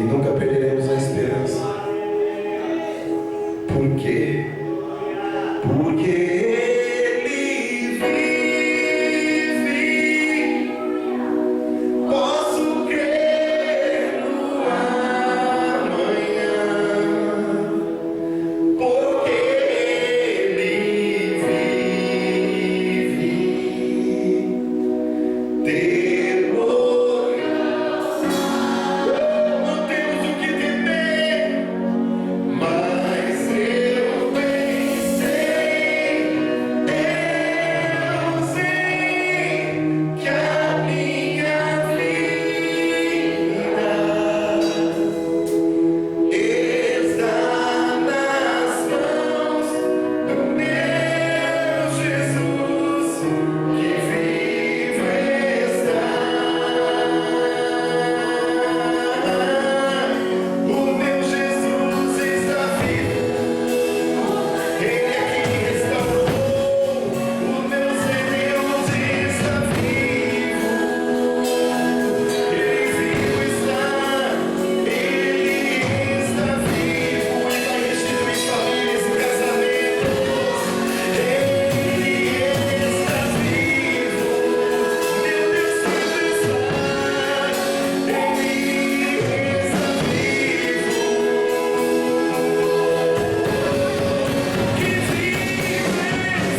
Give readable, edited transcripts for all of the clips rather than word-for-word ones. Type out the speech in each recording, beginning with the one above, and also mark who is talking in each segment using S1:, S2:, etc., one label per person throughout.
S1: nunca perderemos a esperança. Por quê? Porque Ele vive. Posso crer no amanhã. Porque Ele vive. Temor. Não temos o que temer, mas eu pensei, eu sei que a minha vida está nas mãos do meu Jesus, que vivo está. O meu Jesus está vivo. Ele é quem restaurou. O meu Deus está vivo. Ele vivo está. Ele está vivo. E vai restituir famílias e casamentos. Ele está vivo. Meu Deus Santo está. Ele está vivo. Que vivo está. Que vivo está.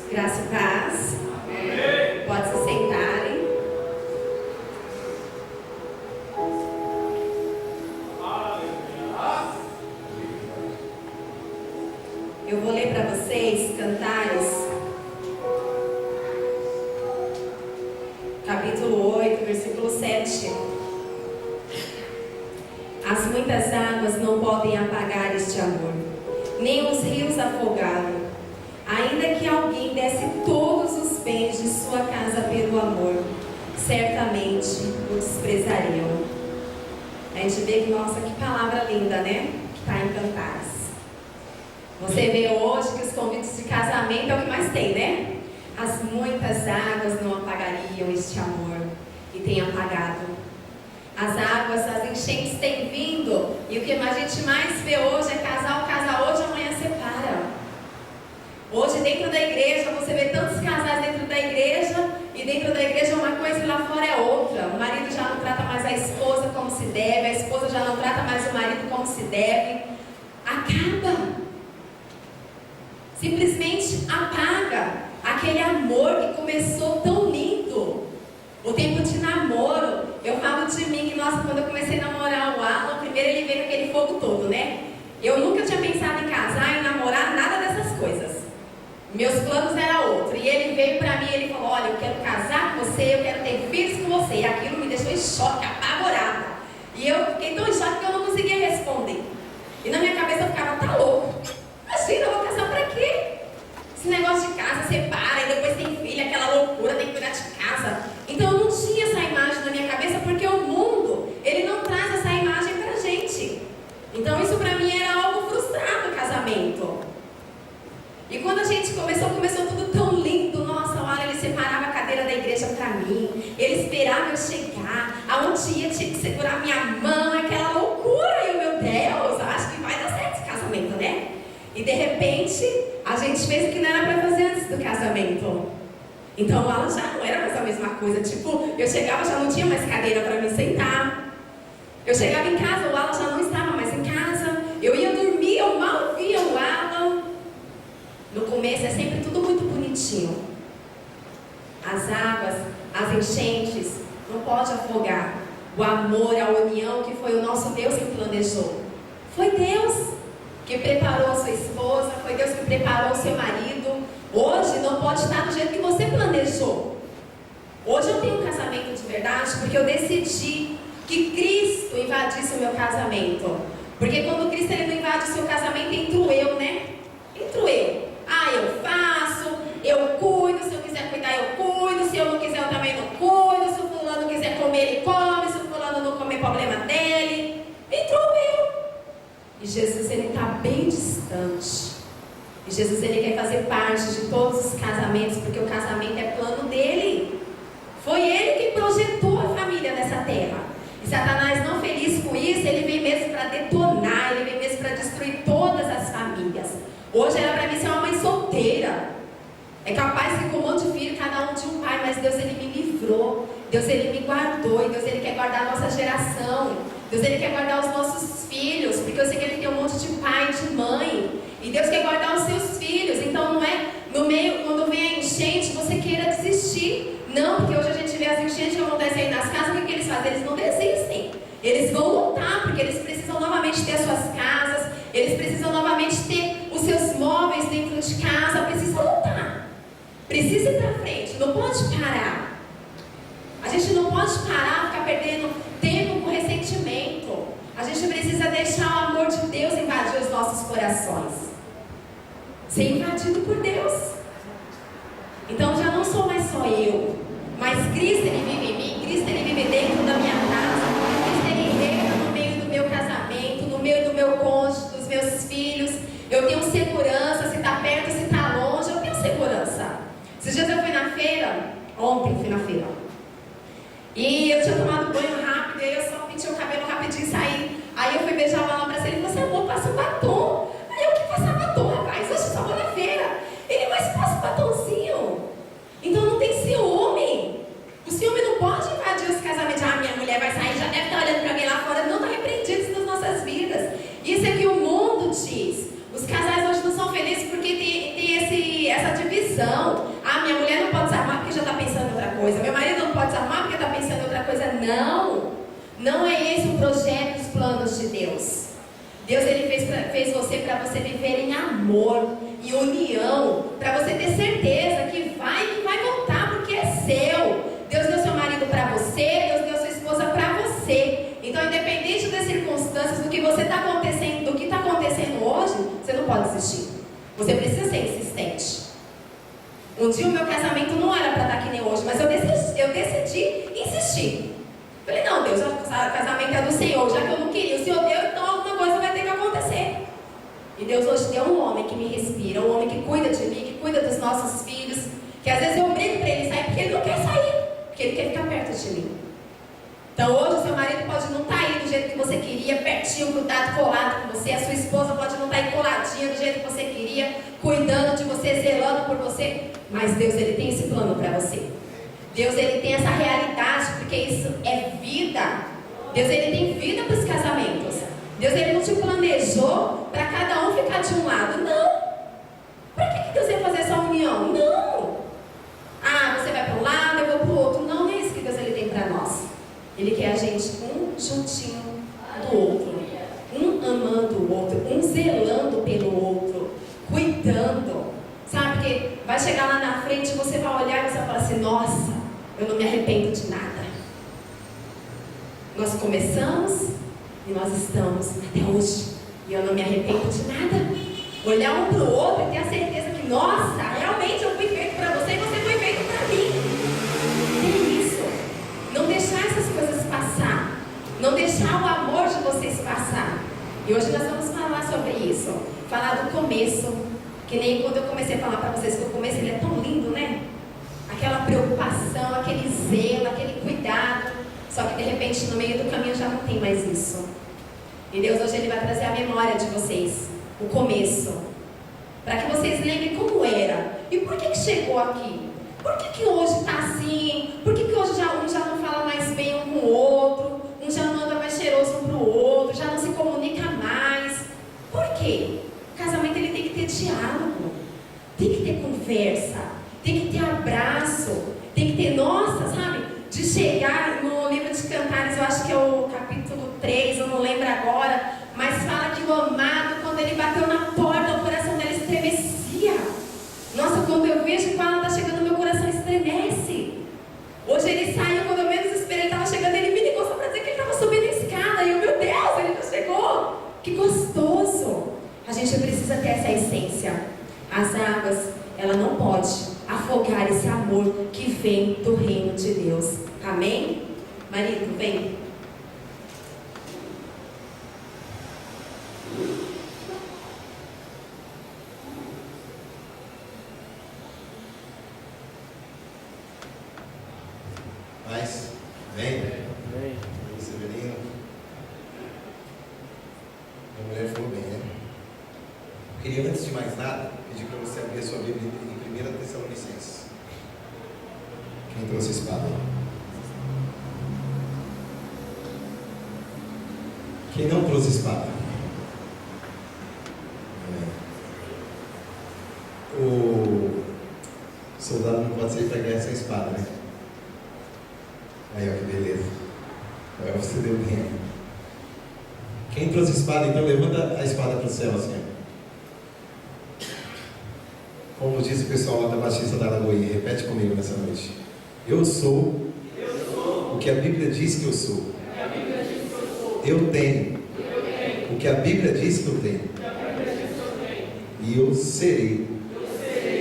S2: Graça e paz. Pode se sentarem. Eu vou ler para vocês Cantares, capítulo 8, versículo 7. As muitas águas não podem apagar este amor, nem os rios afogá-lo. Ainda que alguém desse todos os bens de sua casa pelo amor, certamente o desprezariam. A gente vê que, nossa, que palavra linda, né? Que está em Cantares. Você vê hoje que os convites de casamento é o que mais tem, né? As muitas águas não apagariam este amor, e tem apagado. As águas, as enchentes têm vindo, e o que a gente mais vê hoje é casal casa hoje, amanhã separa. Hoje dentro da igreja você vê tantos casais dentro da igreja, e dentro da igreja uma coisa e lá fora é outra. O marido já não trata mais a esposa como se deve, a esposa já não trata mais o marido como se deve. Acaba. Simplesmente apaga aquele amor que começou tão lindo. O tempo de namoro, eu falo de mim que, nossa, quando eu comecei a namorar o Alan, primeiro ele veio com aquele fogo todo, né? Eu nunca tinha pensado em casar, em namorar, nada dessas coisas. Meus planos eram outros. E ele veio pra mim e ele falou: olha, eu quero casar com você, eu quero ter filhos com você. E aquilo me deixou em choque, apavorada. E eu fiquei tão em choque que eu não conseguia responder. E na minha cabeça eu ficava: tá louco? Imagina, eu vou casar pra quê? Esse negócio de casa, separa e depois tem filho, aquela loucura, tem que cuidar de casa. Então eu não tinha essa imagem na minha cabeça, porque o mundo, ele não traz essa imagem pra gente. Então isso pra mim era algo frustrado, o casamento. E quando a gente começou tudo tão lindo. Nossa, olha, ele separava a cadeira da igreja pra mim, ele esperava eu chegar, aonde ia tinha que segurar minha mão, aquela loucura. E eu, meu Deus, acho que vai dar certo esse casamento, né? E de repente, a gente fez o que não era para fazer antes do casamento. Então o Alan já não era mais a mesma coisa. Tipo, eu chegava, já não tinha mais cadeira para me sentar. Eu chegava em casa, o Alan já não estava mais em casa. Eu ia dormir, eu mal via o Alan. No começo é sempre tudo muito bonitinho. As águas, as enchentes, não pode afogar o amor, a união, que foi o nosso Deus que planejou. Foi Deus que preparou a sua esposa, foi Deus que preparou o seu marido. Hoje não pode estar do jeito que você planejou. Hoje eu tenho um casamento de verdade porque eu decidi que Cristo invadisse o meu casamento. Porque quando Cristo ele não invade o seu casamento, entro eu, né? Entro eu. Ah, eu faço, eu cuido, se eu quiser cuidar eu cuido, se eu não quiser eu também não cuido, se o fulano quiser comer ele come, se o fulano não comer problema dele. Entrou eu. E Jesus ele está bem distante. E Jesus ele quer fazer parte de todos os casamentos, porque o casamento é plano dele. Foi ele que projetou a família nessa terra. E Satanás, não feliz com isso, ele vem mesmo para detonar, ele vem mesmo para destruir todas as famílias. Hoje era para mim ser uma mãe solteira. É capaz que com um monte de filho, cada um de um pai, mas Deus ele me livrou. Deus ele me guardou. E Deus ele quer guardar a nossa geração. Deus ele quer guardar os nossos filhos, porque eu sei que ele tem um monte de pai e de mãe. E Deus quer guardar os seus filhos. Então não é no meio, quando vem a enchente, você queira desistir. Não, porque hoje a gente vê as enchentes que acontecem aí nas casas, o que eles fazem? Eles não desistem. Eles vão lutar, porque eles precisam novamente ter as suas casas, eles precisam novamente ter os seus móveis dentro de casa, precisam lutar. Precisa ir para frente, não pode parar. A gente não pode parar, ficar perdendo tempo com ressentimento. A gente precisa deixar o amor de Deus invadir os nossos corações. Ser invadido por Deus. Então já não sou mais só eu, mas Cristo ele vive em mim, Cristo ele vive dentro da minha casa, Cristo ele reina no meio do meu casamento, no meio do meu cônjuge, dos meus filhos. Eu tenho segurança, se está perto, se está longe, eu tenho segurança. Esses dias eu fui na feira, ontem fui na feira, e eu tinha tomado banho rápido, e aí eu só pintei o cabelo rapidinho e saí. Aí eu fui beijar uma lâmpada e ele falou assim: amor, passa um batom. Aí eu, que passar batom, rapaz? Hoje eu só vou na feira. Ele, mas passa um batomzinho. Então não tem ciúme. O ciúme não pode invadir os casamentos. Ah, minha mulher vai sair, já deve estar olhando para alguém lá fora. Não, está repreendido isso nas nossas vidas. Isso é que o mundo diz. Os casais hoje não são felizes porque tem essa divisão. Ah, minha mulher não pode se arrumar porque já está pensando em outra coisa. Meu marido não pode se arrumar porque está pensando em outra coisa. Não. Não é esse o projeto, os planos de Deus. Deus ele fez você para você viver em amor, em união, para você ter certeza que vai voltar, porque é seu. Deus deu seu marido para você, Deus deu sua esposa para você. Então, independente das circunstâncias, do que está acontecendo hoje, você não pode desistir. Você precisa ser insistente. Um dia o meu casamento não era para estar que nem hoje, mas eu decidi insistir. Falei, não, Deus, o casamento é do Senhor, já que eu não queria, o Senhor deu, então alguma coisa vai ter que acontecer. E Deus hoje deu um homem que me respira, um homem que cuida de mim, que cuida dos nossos filhos, que às vezes eu brigo para ele sair porque ele não quer sair, porque ele quer ficar perto de mim. Então hoje o seu marido pode não estar aí do jeito que você queria, pertinho, grudado, colado com você, a sua esposa pode não estar aí coladinha do jeito que você queria, cuidando de você, zelando por você, mas Deus ele tem esse plano para você. Deus ele tem essa realidade, porque isso é vida. Deus ele tem vida para os casamentos. Deus ele não te planejou para cada um ficar de um lado. Não. Para que Deus ia fazer essa união? Não. Ah, você vai para um lado, eu vou para o outro. Não, não é isso que Deus ele tem para nós. Ele quer a gente um juntinho do outro, um amando o outro, um zelando pelo outro, cuidando. Sabe, porque vai chegar lá na frente e você vai olhar e você vai falar assim: nossa, eu não me arrependo de nada. Nós começamos e nós estamos até hoje. E eu não me arrependo de nada. Olhar um para o outro e ter a certeza que, nossa, realmente eu fui feito para você e você foi feito para mim. É isso. Não deixar essas coisas passar. Não deixar o amor de vocês passar. E hoje nós vamos falar sobre isso. Falar do começo. Que nem quando eu comecei a falar para vocês que o começo ele é tão lindo, né? Aquela preocupação, aquele zelo, aquele cuidado. Só que de repente no meio do caminho já não tem mais isso. E Deus hoje ele vai trazer a memória de vocês, o começo, para que vocês lembrem como era. E por que chegou aqui? Por que hoje está assim? Por que hoje um já não fala mais bem um com o outro? Um já não anda mais cheiroso um para o outro? Já não se comunica mais? Por quê? O casamento ele tem que ter diálogo, tem que ter conversa, tem que ter abraço, tem que ter, nossa, sabe? De chegar no livro de Cantares, eu acho que é não lembro agora, mas fala que o amado, quando ele bateu na porta, o coração dele estremecia. Nossa, quando eu vejo que ela está chegando, meu coração estremece. Hoje ele saiu, quando eu menos esperei, ele estava chegando, ele me ligou só para dizer que ele estava subindo a escada. E eu, meu Deus, ele já chegou. Que gostoso. A gente precisa ter essa essência. As águas, ela não pode afogar esse amor que vem do reino de Deus. Amém? Marido, vem.
S3: Mas, vem. Você, menino. A mulher falou bem, né? Eu queria, antes de mais nada, pedir para você abrir a sua Bíblia em 1 Tessalonicenses. Quem trouxe a espada? Quem não trouxe a espada? O soldado não pode sair para a guerra sem espada, né? Aí, ó, que beleza. Agora você deu tempo. Quem trouxe a espada, então levanta a espada para o céu, assim. Como diz o pessoal lá da Batista da Lagoinha, repete comigo nessa noite. Eu sou o que a Bíblia diz que eu sou. Eu tenho o que a Bíblia diz que eu tenho. E eu serei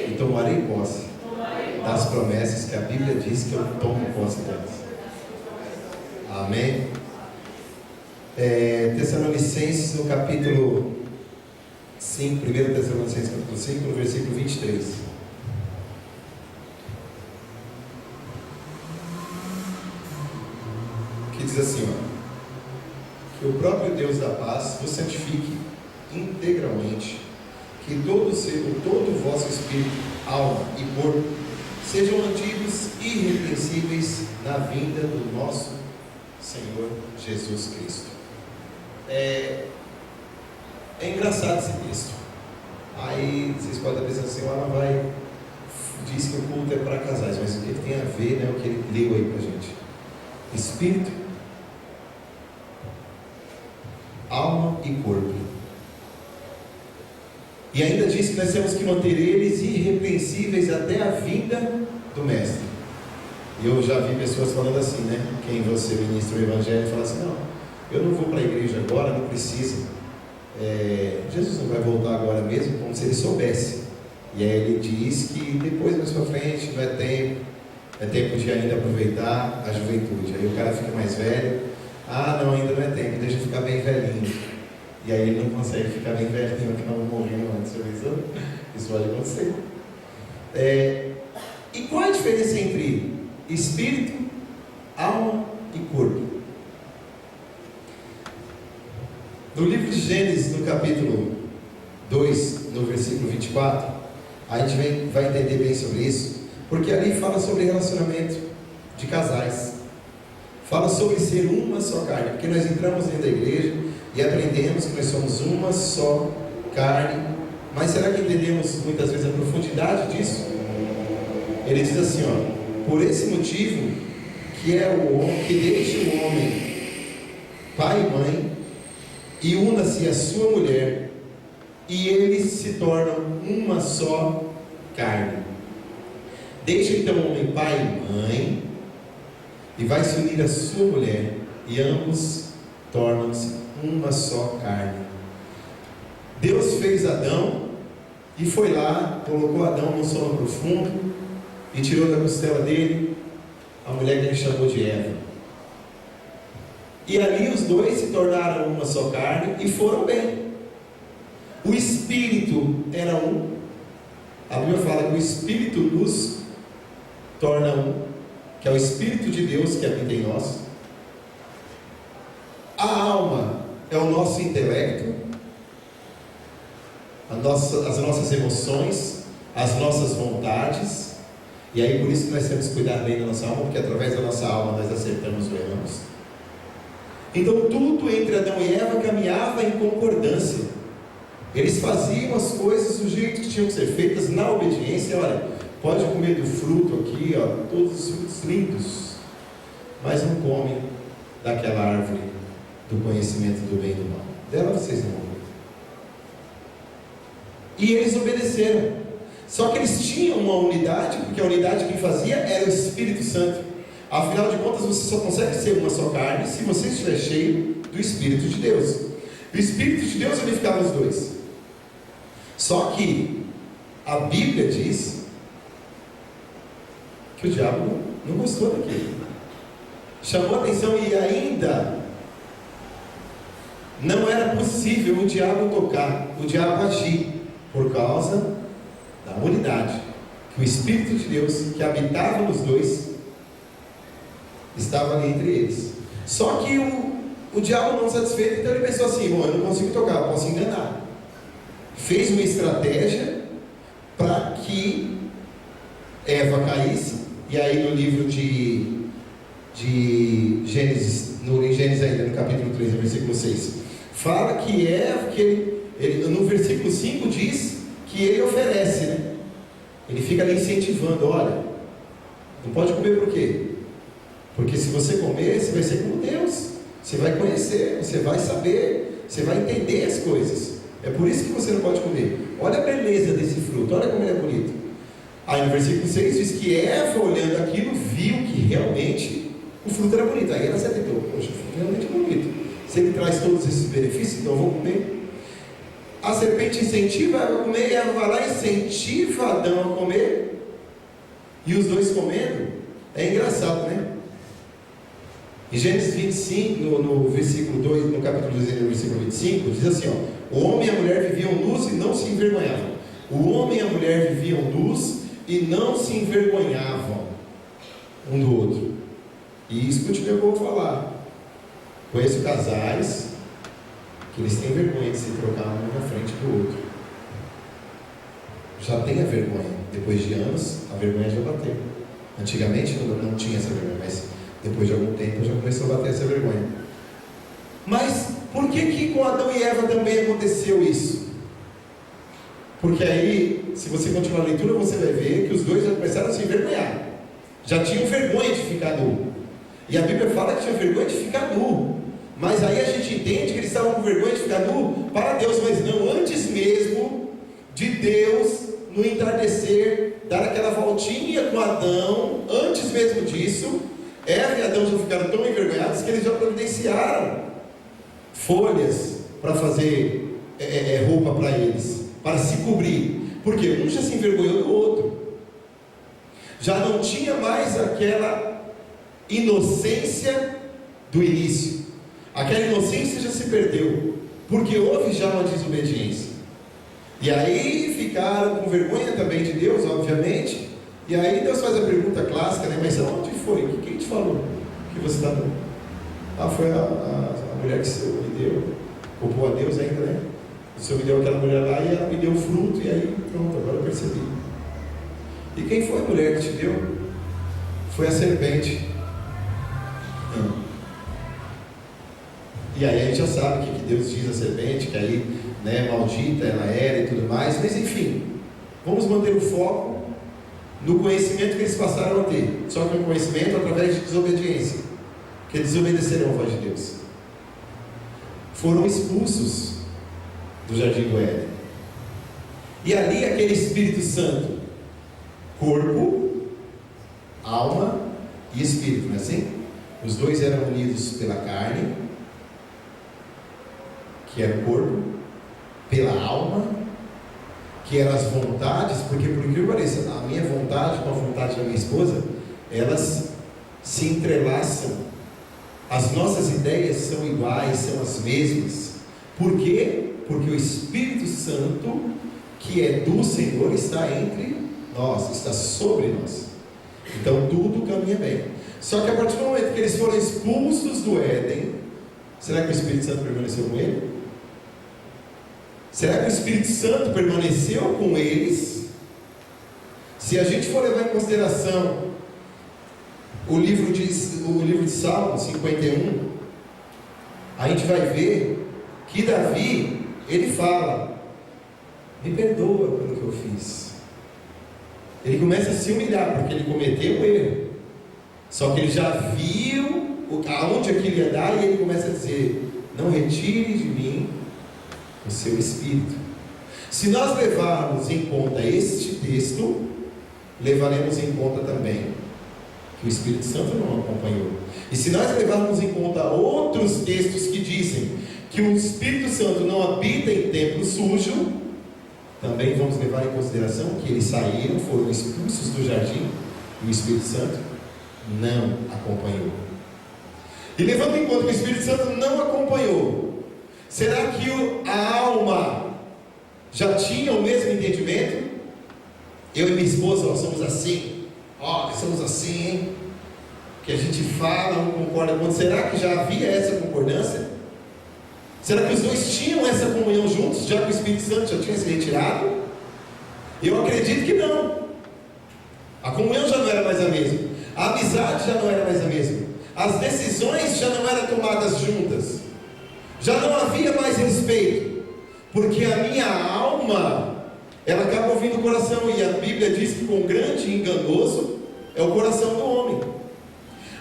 S3: e tomarei posse das promessas que a Bíblia diz que eu tomo posse delas. Amém? Tessalonicenses, no capítulo 5, 1 Tessalonicenses, capítulo 5, no versículo 23. Que diz assim, ó: que o próprio Deus da paz vos santifique integralmente, que todo o vosso espírito, alma e corpo sejam mantidos irrepreensíveis na vinda do nosso Senhor Jesus Cristo. É engraçado esse texto. Aí vocês podem estar pensando assim, ela vai, diz que o culto é para casais, mas o que tem a ver, né, o que ele leu aí para a gente? Espírito, alma e corpo. E ainda diz que nós temos que manter eles irrepreensíveis até a vinda do Mestre. E eu já vi pessoas falando assim, né? Quem você ministra o Evangelho fala assim, não, eu não vou para a igreja agora, não precisa. Jesus não vai voltar agora mesmo, como se ele soubesse. E aí ele diz que depois, mais para frente, não é tempo de ainda aproveitar a juventude. Aí o cara fica mais velho, não, ainda não é tempo, deixa eu ficar bem velhinho. E aí ele não consegue ficar bem velhinho, que não morreu antes, já pensou? Isso pode acontecer. E qual é a diferença entre espírito, alma e corpo? No livro de Gênesis, no capítulo 2, no versículo 24, a gente vai entender bem sobre isso, porque ali fala sobre relacionamento de casais, fala sobre ser uma só carne, porque nós entramos dentro da igreja e aprendemos que nós somos uma só carne, mas será que entendemos muitas vezes a profundidade disso? Ele diz assim, ó: por esse motivo que é o homem, que deixe o homem pai e mãe e una-se a sua mulher, e eles se tornam uma só carne. Deixa então o homem pai e mãe e vai se unir a sua mulher, e ambos tornam-se uma só carne. Deus fez Adão e foi lá, colocou Adão no sono profundo e tirou da costela dele a mulher que ele chamou de Eva. E ali os dois se tornaram uma só carne e foram bem. O Espírito era um. A Bíblia fala que o Espírito nos torna um, que é o Espírito de Deus que habita em nós. A alma é o nosso intelecto, as nossas emoções, as nossas vontades. E aí por isso que nós temos que cuidar bem da nossa alma, porque através da nossa alma nós acertamos ou erramos. Então tudo entre Adão e Eva caminhava em concordância. Eles faziam as coisas do jeito que tinham que ser feitas, na obediência. Olha, pode comer do fruto aqui, ó, todos os frutos lindos, mas não come daquela árvore do conhecimento do bem e do mal. Dela vocês não vão comer. E eles obedeceram. Só que eles tinham uma unidade, porque a unidade que fazia era o Espírito Santo. Afinal de contas, você só consegue ser uma só carne se você estiver cheio do Espírito de Deus. O Espírito de Deus unificava os dois. Só que a Bíblia diz que o diabo não gostou daquilo. Chamou a atenção e ainda não era possível o diabo tocar, o diabo agir, por causa da unidade, que o Espírito de Deus que habitava nos dois estava ali entre eles. Só que o diabo não satisfeito, então ele pensou assim: bom, eu não consigo tocar, eu posso enganar. Fez uma estratégia para que Eva caísse. E aí no livro de Gênesis, em Gênesis ainda, no capítulo 3, versículo 6, fala que Eva, ele, no versículo 5 diz que ele oferece, né? Ele fica ali incentivando: olha, não pode comer por quê? Porque se você comer, você vai ser como Deus. Você vai conhecer, você vai saber, você vai entender as coisas. É por isso que você não pode comer. Olha a beleza desse fruto, olha como ele é bonito. Aí no versículo 6 diz que Eva, olhando aquilo, viu que realmente o fruto era bonito. Aí ela se atentou: poxa, o fruto realmente é bonito. Se ele traz todos esses benefícios, então eu vou comer. A serpente incentiva Eva a comer, e Eva vai lá e incentiva Adão a comer. E os dois comendo. É engraçado, né? Em Gênesis 25, no versículo 2, no capítulo 2, no versículo 25, diz assim: ó, o homem e a mulher viviam nus e não se envergonhavam. O homem e a mulher viviam nus e não se envergonhavam um do outro. E isso continua como eu vou falar. Conheço casais que eles têm vergonha de se trocar um na frente do outro. Já tem a vergonha. Depois de anos, a vergonha já bateu. Antigamente não tinha essa vergonha, mas depois de algum tempo já começou a bater essa vergonha. Mas por que com Adão e Eva também aconteceu isso? Porque aí, se você continuar a leitura, você vai ver que os dois já começaram a se envergonhar. Já tinham vergonha de ficar nu. E a Bíblia fala que tinha vergonha de ficar nu. Mas aí a gente entende que eles estavam com vergonha de ficar nu para Deus, mas não antes mesmo de Deus, no entardecer, dar aquela voltinha com Adão. Antes mesmo disso, Eva e Adão já ficaram tão envergonhados que eles já providenciaram folhas para fazer roupa para eles, para se cobrir. Porque um já se envergonhou do outro. Já não tinha mais aquela inocência do início. Aquela inocência já se perdeu, porque houve já uma desobediência. E aí ficaram com vergonha também de Deus, obviamente. E aí Deus faz a pergunta clássica, né? Mas onde foi? Quem te falou que você está dando? Ah, foi a mulher que o Senhor me deu. Culpou a Deus ainda, né? O Senhor me deu aquela mulher lá e ela me deu o fruto. E aí, pronto, agora eu percebi. E quem foi a mulher que te deu? Foi a serpente. Não. E aí a gente já sabe o que Deus diz à serpente, que aí, né, maldita ela era e tudo mais. Mas enfim, vamos manter o foco no conhecimento que eles passaram a ter. Só que um conhecimento através de desobediência, que desobedeceram a voz de Deus. Foram expulsos do jardim do Éden. E ali aquele Espírito Santo, corpo, alma e espírito, não é assim? Os dois eram unidos pela carne, que era o corpo, pela alma, que eram as vontades, porque por incrível que pareça, a minha vontade com a vontade da minha esposa, elas se entrelaçam. As nossas ideias são iguais, são as mesmas. Por quê? Porque o Espírito Santo, que é do Senhor, está entre nós, está sobre nós. Então tudo caminha bem. Só que a partir do momento que eles foram expulsos do Éden, será que o Espírito Santo permaneceu com ele? Será que o Espírito Santo permaneceu com eles? Se a gente for levar em consideração o livro de Salmo 51, a gente vai ver que Davi, ele fala: me perdoa pelo que eu fiz. Ele começa a se humilhar, porque ele cometeu um erro. Só que ele já viu aonde aquilo ia dar, e ele começa a dizer: não retire de mim o seu Espírito. Se nós levarmos em conta este texto, levaremos em conta também que o Espírito Santo não acompanhou. E se nós levarmos em conta outros textos que dizem que o Espírito Santo não habita em templo sujo, também vamos levar em consideração que eles saíram, foram expulsos do jardim, e o Espírito Santo não acompanhou. E levando em conta que o Espírito Santo não acompanhou, será que a alma já tinha o mesmo entendimento? Eu e minha esposa, nós somos assim, somos assim, hein? Que a gente fala, um concorda com o outro. Será que já havia essa concordância? Será que os dois tinham essa comunhão juntos, já que o Espírito Santo já tinha se retirado? Eu acredito que não. A comunhão já não era mais a mesma, a amizade já não era mais a mesma, as decisões já não eram tomadas juntas, já não havia mais respeito, porque a minha alma, ela acaba ouvindo o coração, e a Bíblia diz que com grande e enganoso é o coração do homem.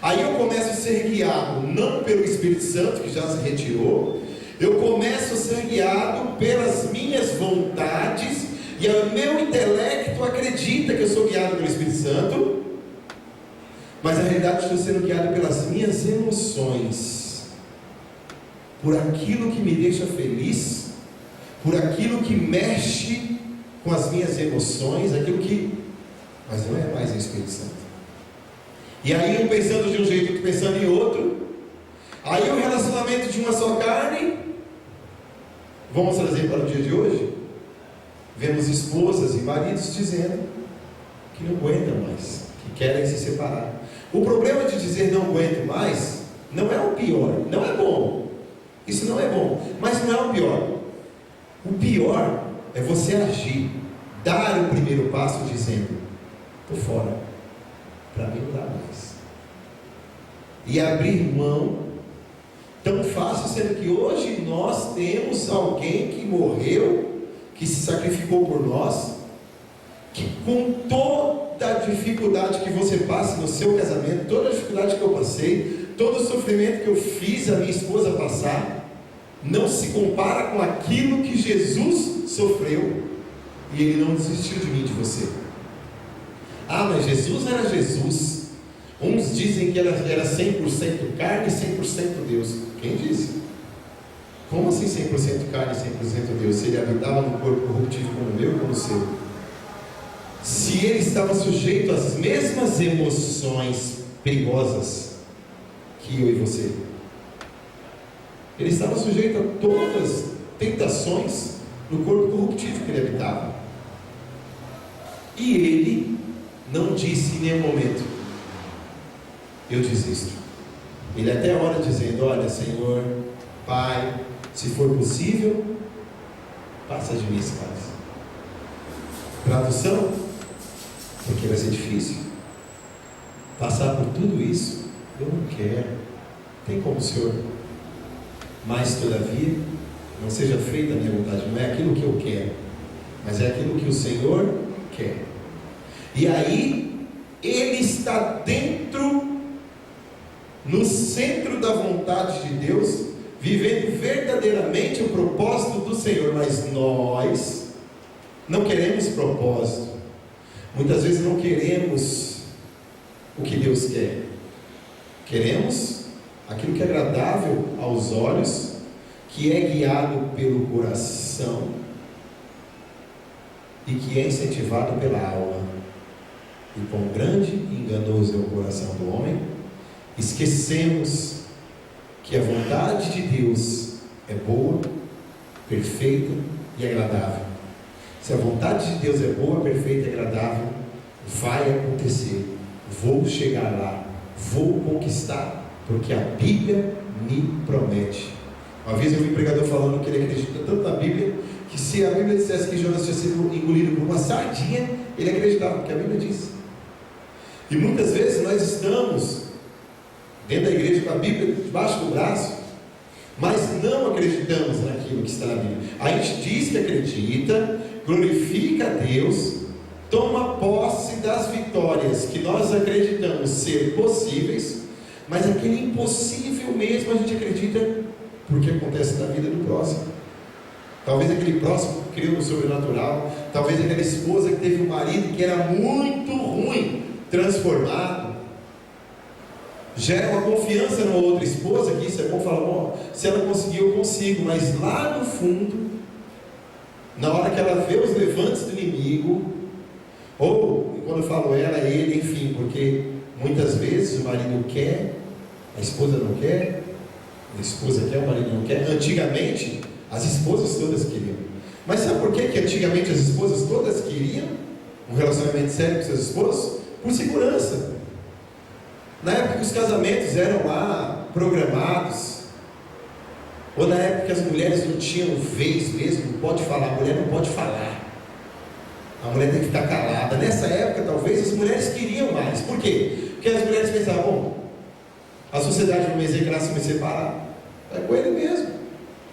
S3: Aí eu começo a ser guiado não pelo Espírito Santo, que já se retirou, eu começo a ser guiado pelas minhas vontades, e o meu intelecto acredita que eu sou guiado pelo Espírito Santo, mas na realidade estou sendo guiado pelas minhas emoções, por aquilo que me deixa feliz, por aquilo que mexe com as minhas emoções, mas não é mais o Espírito Santo. E aí um pensando de um jeito, outro pensando em outro, aí o relacionamento de uma só carne. Vamos trazer para o dia de hoje, vemos esposas e maridos dizendo que não aguentam mais, que querem se separar. O problema de dizer não aguento mais não é o pior, não é bom, isso não é bom, mas não é o pior. O pior é você agir, dar o primeiro passo dizendo: estou fora, para mim não dá mais, e abrir mão. Tão fácil, sendo que hoje nós temos alguém que morreu, que se sacrificou por nós, que com toda a dificuldade que você passa no seu casamento, toda a dificuldade que eu passei, todo o sofrimento que eu fiz a minha esposa passar, não se compara com aquilo que Jesus sofreu, e Ele não desistiu de mim, de você. Mas Jesus era Jesus. Uns dizem que era 100% carne e 100% Deus. Quem disse? Como assim 100% carne e 100% Deus? Se Ele habitava no corpo corruptível como o meu e como o seu? Se Ele estava sujeito às mesmas emoções perigosas que eu e você, Ele estava sujeito a todas as tentações no corpo corruptível que Ele habitava. E Ele não disse em nenhum momento: eu desisto. Ele até ora dizendo: olha, Senhor, Pai, se for possível, passa de mim esse cálice. Tradução: porque vai ser difícil. Passar por tudo isso, eu não quero. Tem como, Senhor? Mas todavia, não seja feita a minha vontade. Não é aquilo que eu quero, mas é aquilo que o Senhor quer. E aí, Ele está dentro, no centro da vontade de Deus, vivendo verdadeiramente o propósito do Senhor. Mas nós não queremos propósito, muitas vezes não queremos o que Deus quer, queremos aquilo que é agradável aos olhos, que é guiado pelo coração e que é incentivado pela alma. E quão grande e enganoso é o coração do homem. Esquecemos que a vontade de Deus é boa, perfeita e agradável. Se a vontade de Deus é boa, perfeita e agradável, vai acontecer. Vou chegar lá, vou conquistar, porque a Bíblia me promete. Uma vez eu vi um pregador falando que ele acredita tanto na Bíblia, que se a Bíblia dissesse que Jonas tinha sido engolido por uma sardinha, ele acreditava, porque a Bíblia diz. E muitas vezes nós estamos dentro da igreja com a Bíblia debaixo do braço, mas não acreditamos naquilo que está na Bíblia. A gente diz que acredita, glorifica a Deus, toma posse das vitórias que nós acreditamos ser possíveis, mas aquele impossível mesmo a gente acredita porque acontece na vida do próximo. Talvez aquele próximo que criou no sobrenatural, talvez aquela esposa que teve um marido que era muito ruim, transformado, gera uma confiança numa outra esposa, que isso é bom, fala, bom, se ela conseguir, eu consigo, mas lá no fundo, na hora que ela vê os levantes do inimigo, ou quando eu falo ela, ele, enfim, porque muitas vezes o marido quer, a esposa não quer, a esposa quer, o marido não quer. Antigamente as esposas todas queriam, mas sabe por que antigamente as esposas todas queriam um relacionamento sério com seus esposos? Por segurança. Na época que os casamentos eram lá programados, ou na época que as mulheres não tinham vez mesmo, não pode falar, a mulher não pode falar, a mulher tem que ficar calada. Nessa época talvez as mulheres queriam mais. Por quê? Porque as mulheres pensavam, bom, a sociedade não me execrar se me separar, é com ele mesmo,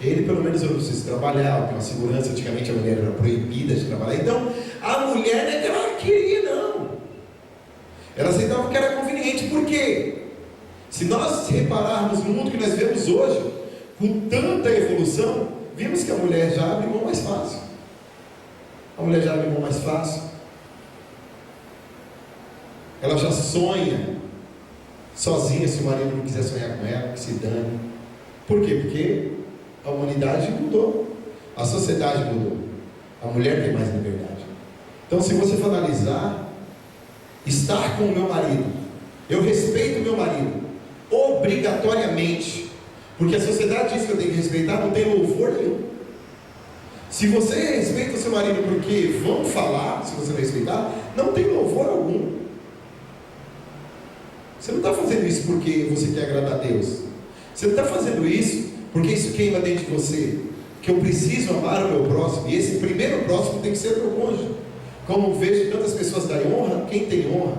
S3: ele pelo menos eu não preciso trabalhar, eu tenho uma segurança. Antigamente a mulher era proibida de trabalhar, então a mulher não é que ela queria, não, ela aceitava que era conveniente. Por quê? Se nós repararmos no mundo que nós vemos hoje, com tanta evolução, vimos que a mulher já abre mão mais fácil. A mulher já abre mão mais fácil. Ela já sonha sozinha, se o marido não quiser sonhar com ela, que se dane. Por quê? Porque a humanidade mudou, a sociedade mudou, a mulher tem mais liberdade. Então, se você for analisar, estar com o meu marido, eu respeito o meu marido obrigatoriamente, porque a sociedade diz que eu tenho que respeitar, não tem louvor nenhum. Se você respeita o seu marido porque vão falar, se você não respeitar, não tem louvor algum. Você não está fazendo isso porque você quer agradar a Deus, você não está fazendo isso porque isso queima dentro de você, que eu preciso amar o meu próximo, e esse primeiro próximo tem que ser o meu cônjuge. Como vejo tantas pessoas darem honra, quem tem honra?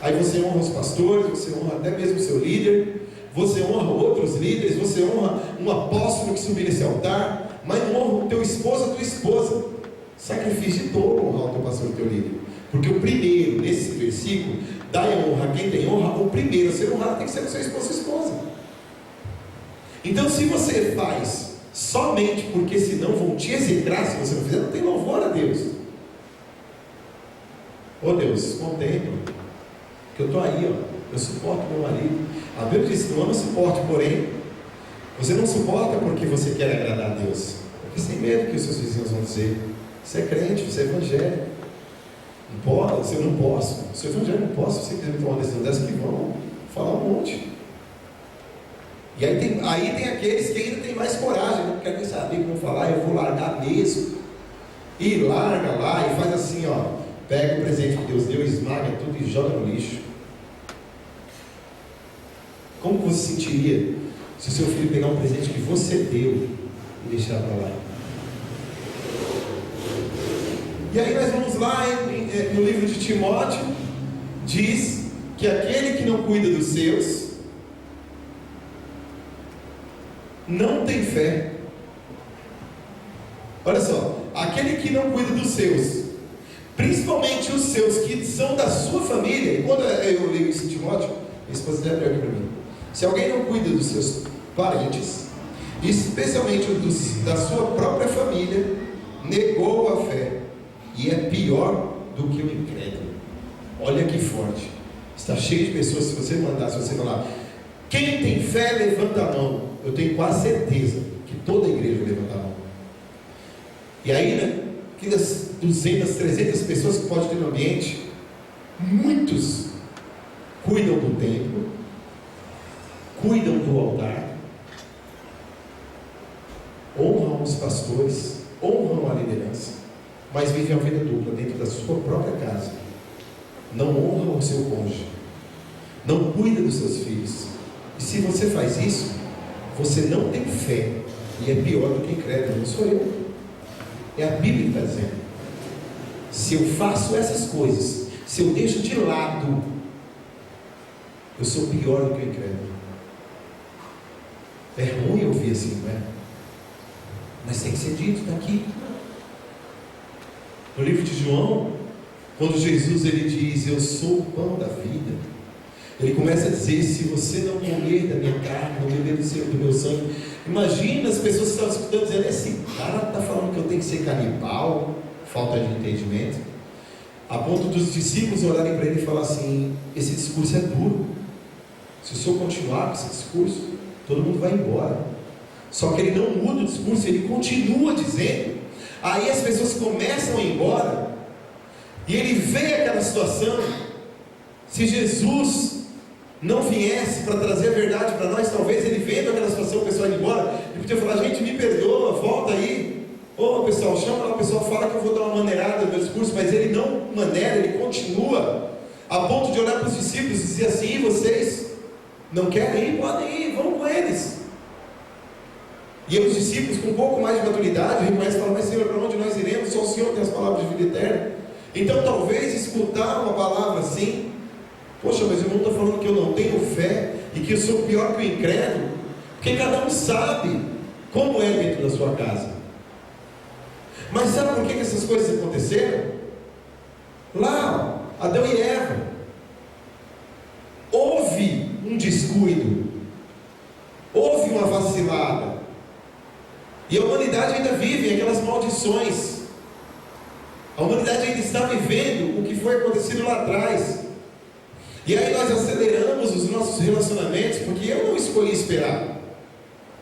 S3: Aí você honra os pastores, você honra até mesmo o seu líder, você honra outros líderes, você honra um apóstolo que subir nesse altar, mas não honra o teu esposo, a tua esposa. Sacrifício de touro honrar o teu pastor e o teu líder, porque o primeiro, nesse versículo, dai honra a quem tem honra. O primeiro a ser honrado tem que ser o seu esposo, sua esposa. Então, se você faz somente porque senão vão te execrar, se você não fizer, não tem louvor a Deus. Ô Deus, contempla que eu estou aí, ó, eu suporto meu marido. A Bíblia diz que não ama suporte, porém você não suporta porque você quer agradar a Deus, porque você tem medo que os seus vizinhos vão dizer, você é crente, você é evangélico, não pode, eu não posso, se eu evangelho não posso, se você quiser me tomar uma decisão dessa, que vão falar um monte. E aí tem aqueles que ainda tem mais coragem, não quero nem saber como falar, eu vou largar mesmo, e larga lá e faz assim, ó, pega o presente que Deus deu, esmaga tudo e joga no lixo. Como você se sentiria se o seu filho pegar um presente que você deu e deixar para lá? E aí nós vamos lá no livro de Timóteo, diz que aquele que não cuida dos seus não tem fé. Olha só, aquele que não cuida dos seus, principalmente os seus que são da sua família. E quando eu leio isso em Timóteo, minha esposa até abriu aqui para mim. Se alguém não cuida dos seus parentes, especialmente os da sua própria família, negou a fé e é pior do que o incrédulo. Olha que forte. Está cheio de pessoas. Se você falar, quem tem fé levanta a mão, eu tenho quase certeza que toda a igreja vai levantar a mão. E aí, né, que das 200, 300 pessoas que pode ter no ambiente, muitos cuidam do templo, cuidam do altar, honram os pastores, honram a liderança, mas vivem a vida dupla dentro da sua própria casa. Não honram o seu cônjuge, não cuida dos seus filhos. E se você faz isso, você não tem fé, e é pior do que incrédulo. Não sou eu, é a Bíblia que está dizendo. Se eu faço essas coisas, se eu deixo de lado, eu sou pior do que o incrédulo. É ruim ouvir assim, não é? Mas tem que ser dito daqui. No livro de João, quando Jesus ele diz, eu sou o pão da vida, ele começa a dizer, se você não comer da minha carne, não beber do meu sangue, Imagina as pessoas que estavam escutando dizendo: esse cara está falando que eu tenho que ser canibal, falta de entendimento, a ponto dos discípulos olharem para ele e falar assim: esse discurso é duro, se o senhor continuar com esse discurso, todo mundo vai embora. Só que ele não muda o discurso, ele continua dizendo. Aí as pessoas começam a ir embora, e ele vê aquela situação. Se Jesus não viesse para trazer a verdade para nós, talvez ele vendo aquela situação, o pessoal ir embora, ele podia falar: gente, me perdoa, volta aí. Ô pessoal, chama lá, o pessoal fala que eu vou dar uma maneirada no meu discurso, mas ele não maneira, ele continua, a ponto de olhar para os discípulos e dizer assim: e vocês não querem ir? Podem ir, vão com eles. E os discípulos, com um pouco mais de maturidade, reconhecem e falam: mas Senhor, para onde nós iremos? Só o Senhor tem as palavras de vida eterna. Então talvez escutar uma palavra assim: poxa, mas o irmão está falando que eu não tenho fé e que eu sou pior que o incrédulo, porque cada um sabe como é dentro da sua casa. Mas sabe por que essas coisas aconteceram? Lá, Adão e Eva, houve um descuido, houve uma vacilada, e a humanidade ainda vive aquelas maldições. A humanidade ainda está vivendo o que foi acontecido lá atrás. E aí nós aceleramos os nossos relacionamentos, porque eu não escolhi esperar.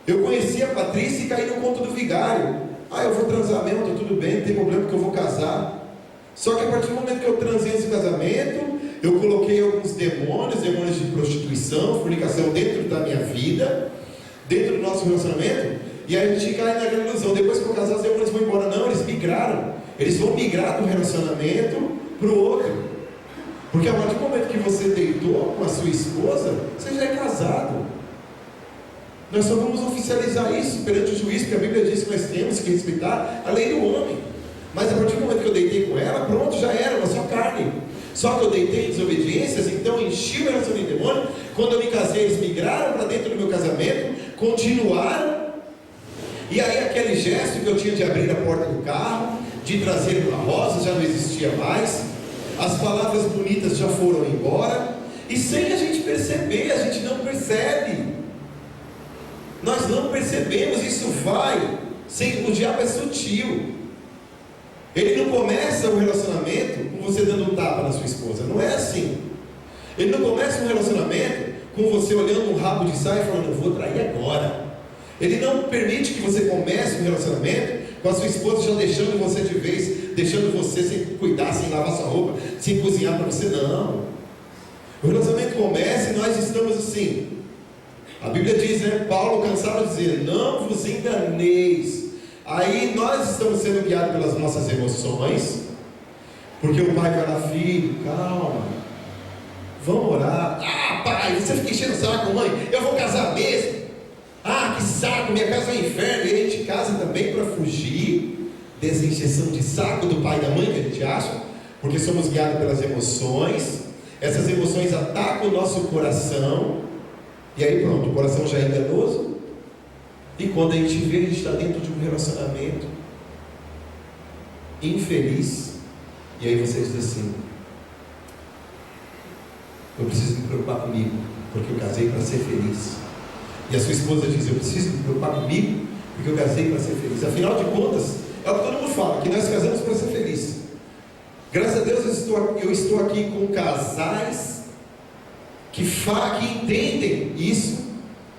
S3: Eu conheci a Patrícia e caí no conto do vigário. Eu vou transar mesmo, está tudo bem, não tem problema porque eu vou casar. Só que a partir do momento que eu transei esse casamento, eu coloquei alguns demônios de prostituição, fornicação dentro da minha vida, dentro do nosso relacionamento, e aí a gente cai naquela ilusão: depois que eu casar, os demônios vão embora. Não, eles migraram. Eles vão migrar do relacionamento para o outro. Porque a partir do momento que você deitou com a sua esposa, você já é casado. Nós só vamos oficializar isso perante o juiz, porque a Bíblia diz que nós temos que respeitar a lei do homem. Mas a partir do momento que eu deitei com ela, pronto, já era, uma só carne. Só que eu deitei em desobediências, então enchi o relacionamento de demônio. Quando eu me casei, eles migraram para dentro do meu casamento, continuaram. E aí aquele gesto que eu tinha de abrir a porta do carro, de trazer uma rosa, já não existia mais. As palavras bonitas já foram embora, e sem a gente perceber, a gente não percebe. Nós não percebemos, isso vai. O diabo é sutil. Ele não começa o relacionamento com você dando um tapa na sua esposa, não é assim. Ele não começa um relacionamento com você olhando um rabo de saia e falando: eu vou trair agora. Ele não permite que você comece um relacionamento com a sua esposa já deixando você de vez, deixando você sem cuidar, sem lavar sua roupa, sem cozinhar para você. Não. O relacionamento começa e nós estamos assim. A Bíblia diz, né? Paulo cansava de dizer: não vos enganeis. Aí nós estamos sendo guiados pelas nossas emoções, porque o pai vai lá: filho, calma, vamos orar. Pai, você fica enchendo o saco, mãe, eu vou casar mesmo. Que saco, minha casa é um inferno. E a gente casa também para fugir dessa encheção de saco do pai e da mãe que a gente acha, porque somos guiados pelas emoções. Essas emoções atacam o nosso coração, e aí pronto, o coração já é enganoso. E quando a gente vê, a gente está dentro de um relacionamento infeliz. E aí você diz assim: eu preciso me preocupar comigo, porque eu casei para ser feliz. E a sua esposa diz: eu preciso me preocupar comigo, porque eu casei para ser feliz. Afinal de contas, é o que todo mundo fala, que nós casamos para ser feliz. Graças a Deus eu estou aqui com casais que entendem isso.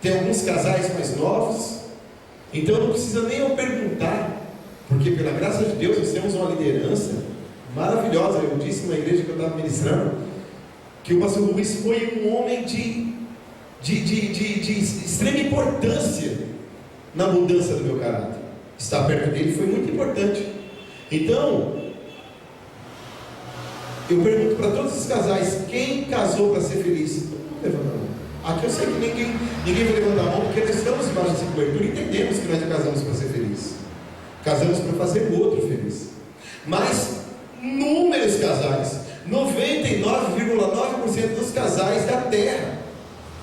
S3: Tem alguns casais mais novos, então não precisa nem eu perguntar, porque pela graça de Deus nós temos uma liderança maravilhosa. Eu disse na igreja que eu estava ministrando que o pastor Luiz foi um homem de extrema importância na mudança do meu caráter. Estar perto dele foi muito importante. Então eu pergunto para todos os casais: quem casou para ser feliz? Levanta a mão. Aqui eu sei que ninguém vai levantar a mão, porque nós estamos embaixo dessa cobertura e entendemos que nós não casamos para ser feliz. Casamos para fazer o outro feliz. Mas inúmeros casais, 99,9% dos casais da terra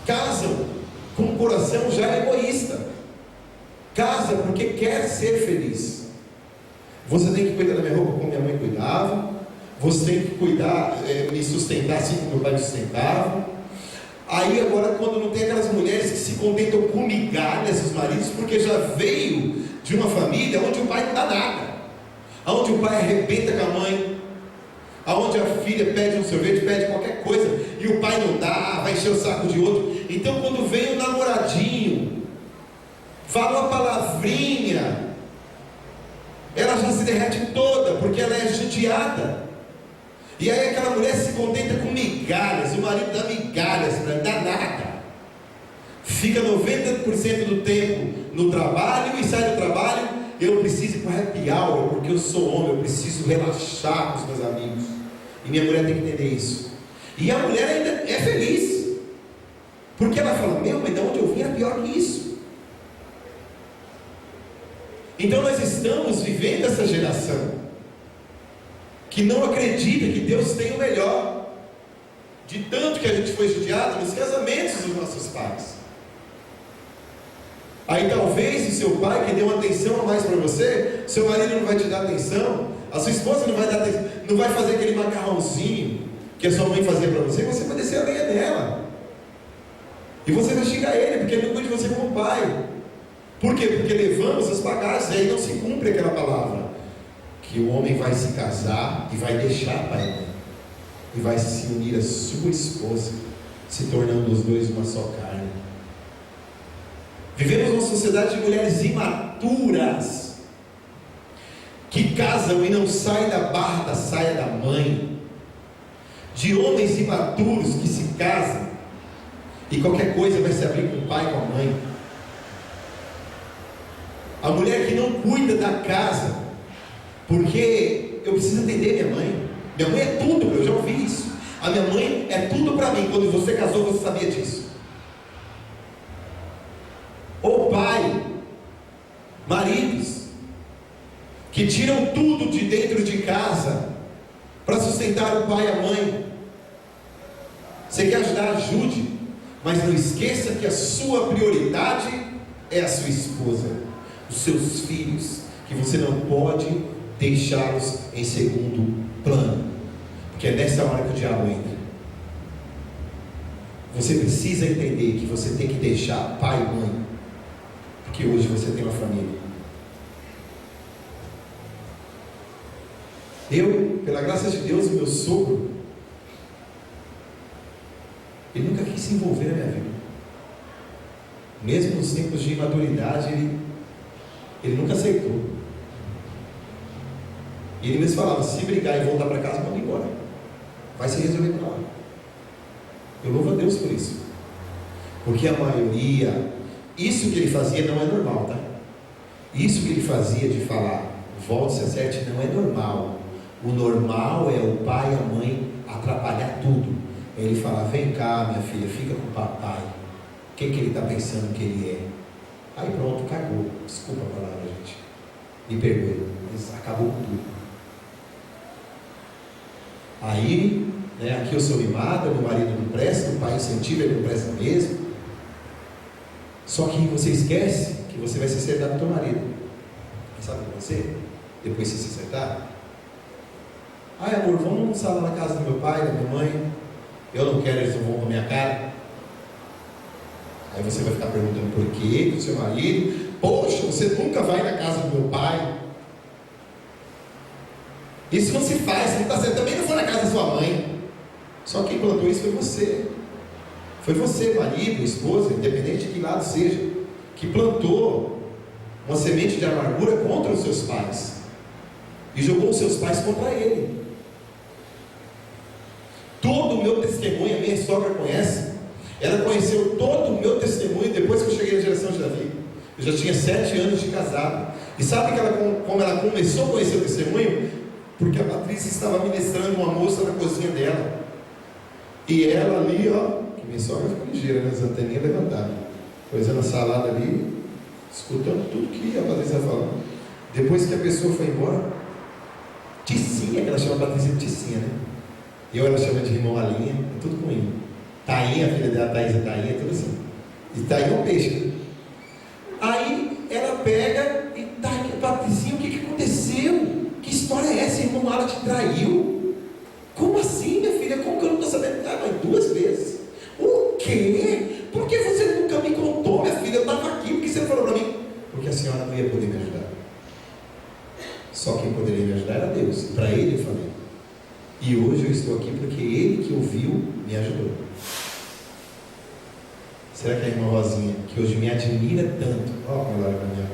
S3: casam com um coração já egoísta. Casa porque quer ser feliz. Você tem que cuidar da minha roupa como minha mãe cuidava. Você tem que cuidar, me sustentar assim como meu pai me sustentava. Aí agora, quando não tem aquelas mulheres que se contentam com migalhas, os maridos, porque já veio de uma família onde o pai não dá nada, onde o pai arrebenta com a mãe, onde a filha pede um sorvete, pede qualquer coisa, e o pai não dá, vai encher o saco de outro. Então quando vem o namoradinho, fala uma palavrinha, ela já se derrete toda, porque ela é judiada. E aí aquela mulher se contenta com migalhas, o marido dá migalhas, não dá nada. Fica 90% do tempo no trabalho e sai do trabalho. Eu preciso ir para o happy hour, porque eu sou homem, eu preciso relaxar com os meus amigos. E minha mulher tem que entender isso. E a mulher ainda é feliz, porque ela fala, mas de onde eu vim era pior que isso. Então nós estamos vivendo essa geração que não acredita que Deus tem o melhor, de tanto que a gente foi judiado nos casamentos dos nossos pais. Aí talvez o seu pai que deu uma atenção a mais para você, seu marido não vai te dar atenção, a sua esposa não vai dar atenção, não vai fazer aquele macarrãozinho que a sua mãe fazia para você, você vai descer a lenha dela. E você vai xingar ele, porque ele não cuida de você como pai. Por quê? Porque levamos as bagagens, e aí não se cumpre aquela palavra, que o homem vai se casar e vai deixar pai e mãe, e vai se unir à sua esposa, se tornando os dois uma só carne. Vivemos uma sociedade de mulheres imaturas, que casam e não saem da barra da saia da mãe, de homens imaturos que se casam, e qualquer coisa vai se abrir com o pai e com a mãe. A mulher que não cuida da casa, porque eu preciso atender minha mãe. Minha mãe é tudo, eu já ouvi isso. A minha mãe é tudo para mim. Quando você casou, você sabia disso. Ou pai, maridos, que tiram tudo de dentro de casa para sustentar o pai e a mãe. Você quer ajudar? Ajude, mas não esqueça que a sua prioridade é a sua esposa, os seus filhos, que você não pode deixá-los em segundo plano, porque é nessa hora que o diabo entra. Você precisa entender que você tem que deixar pai e mãe, porque hoje você tem uma família. Eu, pela graça de Deus, meu sogro, ele nunca quis se envolver na minha vida. Mesmo nos tempos de imaturidade, ele nunca aceitou. E ele mesmo falava, se brigar e voltar para casa, manda embora, vai se resolver para lá. Eu louvo a Deus por isso, porque a maioria, isso que ele fazia não é normal, tá? Isso que ele fazia de falar, volte, se acerte, não é normal. O normal é o pai e a mãe atrapalhar tudo. Ele fala, vem cá minha filha, fica com o papai, o que ele está pensando que ele é? Aí pronto, cagou, desculpa a palavra, gente, me perdoe, mas acabou com tudo. Aí, aqui eu sou mimada, meu marido não presta, o pai incentiva, ele não presta mesmo. Só que você esquece que você vai se acertar com o teu marido. Sabe o que vai acontecer? Depois que você se acertar, ai amor, vamos almoçar lá na casa do meu pai, da minha mãe, eu não quero, eles não vão com a minha cara. Aí você vai ficar perguntando por quê, do seu marido, poxa, você nunca vai na casa do meu pai. Isso não se faz, não está certo. Também não foi na casa da sua mãe. Só quem plantou isso foi você. Foi você, marido, esposa, independente de que lado seja, que plantou uma semente de amargura contra os seus pais e jogou os seus pais contra ele. Todo o meu testemunho, a minha sogra conhece. Ela conheceu todo o meu testemunho depois que eu cheguei na geração de Davi. Eu já tinha 7 anos de casado. E sabe como ela começou a conhecer o testemunho? Porque a Patrícia estava ministrando uma moça na cozinha dela. E ela ali, que minha sogra ficou ligeira, né? As anteninhas levantadas, coisando a salada ali, escutando tudo que a Patrícia falou. Depois que a pessoa foi embora, Ticinha, que ela chama a Patrícia de Ticinha, né? Ela chama de irmão Alinha, é tudo com ele. Tainha, a filha dela, Thaís e Tainha, é tudo assim. E Tainha é um peixe, né? Aí ela pega e Tainha, Patricinha, o que aconteceu? Que história é essa? Irmão Ala te traiu? Como assim, minha filha? Como que eu não estou sabendo? Ah, mas 2 vezes. O quê? Só quem poderia me ajudar era Deus. Para Ele eu falei. E hoje eu estou aqui porque Ele que ouviu me ajudou. Será que a irmã Rosinha, que hoje me admira tanto, ó, como ela é minha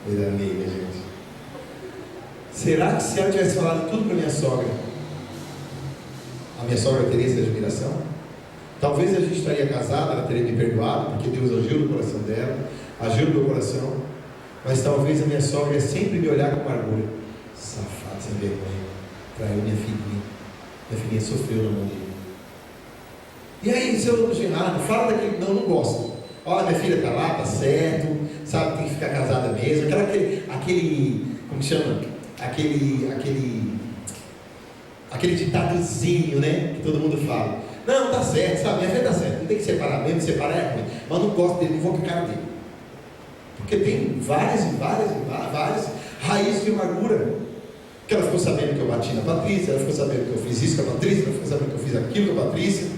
S3: coisa amiga, gente. Será que se ela tivesse falado tudo para minha sogra, a minha sogra teria essa admiração? Talvez a gente estaria casado, ela teria me perdoado, porque Deus agiu no coração dela, agiu no meu coração. Mas talvez a minha sogra sempre me olhar com amargura. Safado, sem vergonha, traiu minha filhinha. Minha filhinha sofreu na mão dele. E aí, seu Gerardo, fala daquele. Não gosto. Ó, minha filha está lá, tá certo, sabe, tem que ficar casada mesmo. Aquele como chama? Aquele ditadozinho, né? Que todo mundo fala. Não, tá certo, sabe, minha filha tá certo. Não tem que separar mesmo, separar é ruim. Mas não gosto dele, não vou com a cara dele. Porque tem várias raízes de amargura. Porque ela ficou sabendo que eu bati na Patrícia, ela ficou sabendo que eu fiz isso com a Patrícia, ela ficou sabendo que eu fiz aquilo com a Patrícia.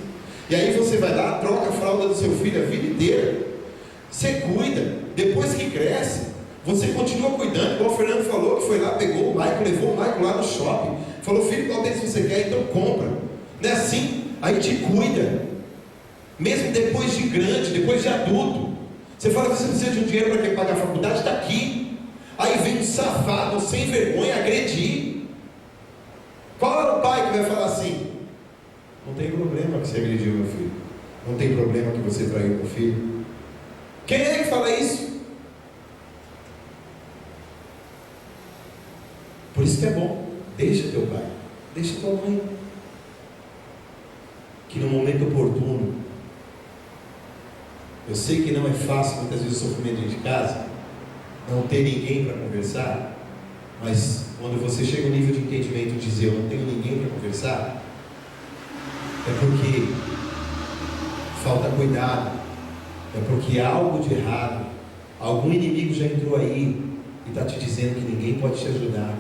S3: E aí você vai lá, troca a fralda do seu filho a vida inteira. Você cuida, depois que cresce, você continua cuidando, igual o Fernando falou, que foi lá, pegou o Michael, levou o Michael lá no shopping, falou, filho, qual deles você quer, então compra. Não é assim? Aí te cuida, mesmo depois de grande, depois de adulto. Você fala, você precisa de um dinheiro para quem pagar a faculdade? Está aqui. Aí vem um safado, sem vergonha, agredir. Qual é o pai que vai falar assim? Não tem problema que você agrediu meu filho. Não tem problema que você traiu meu filho. Quem é que fala isso? Por isso que é bom. Deixa teu pai, deixa tua mãe. Que no momento oportuno, eu sei que não é fácil muitas vezes o sofrimento dentro de casa, não ter ninguém para conversar, mas quando você chega no nível de entendimento de dizer eu não tenho ninguém para conversar, é porque falta cuidado, é porque há algo de errado, algum inimigo já entrou aí e está te dizendo que ninguém pode te ajudar.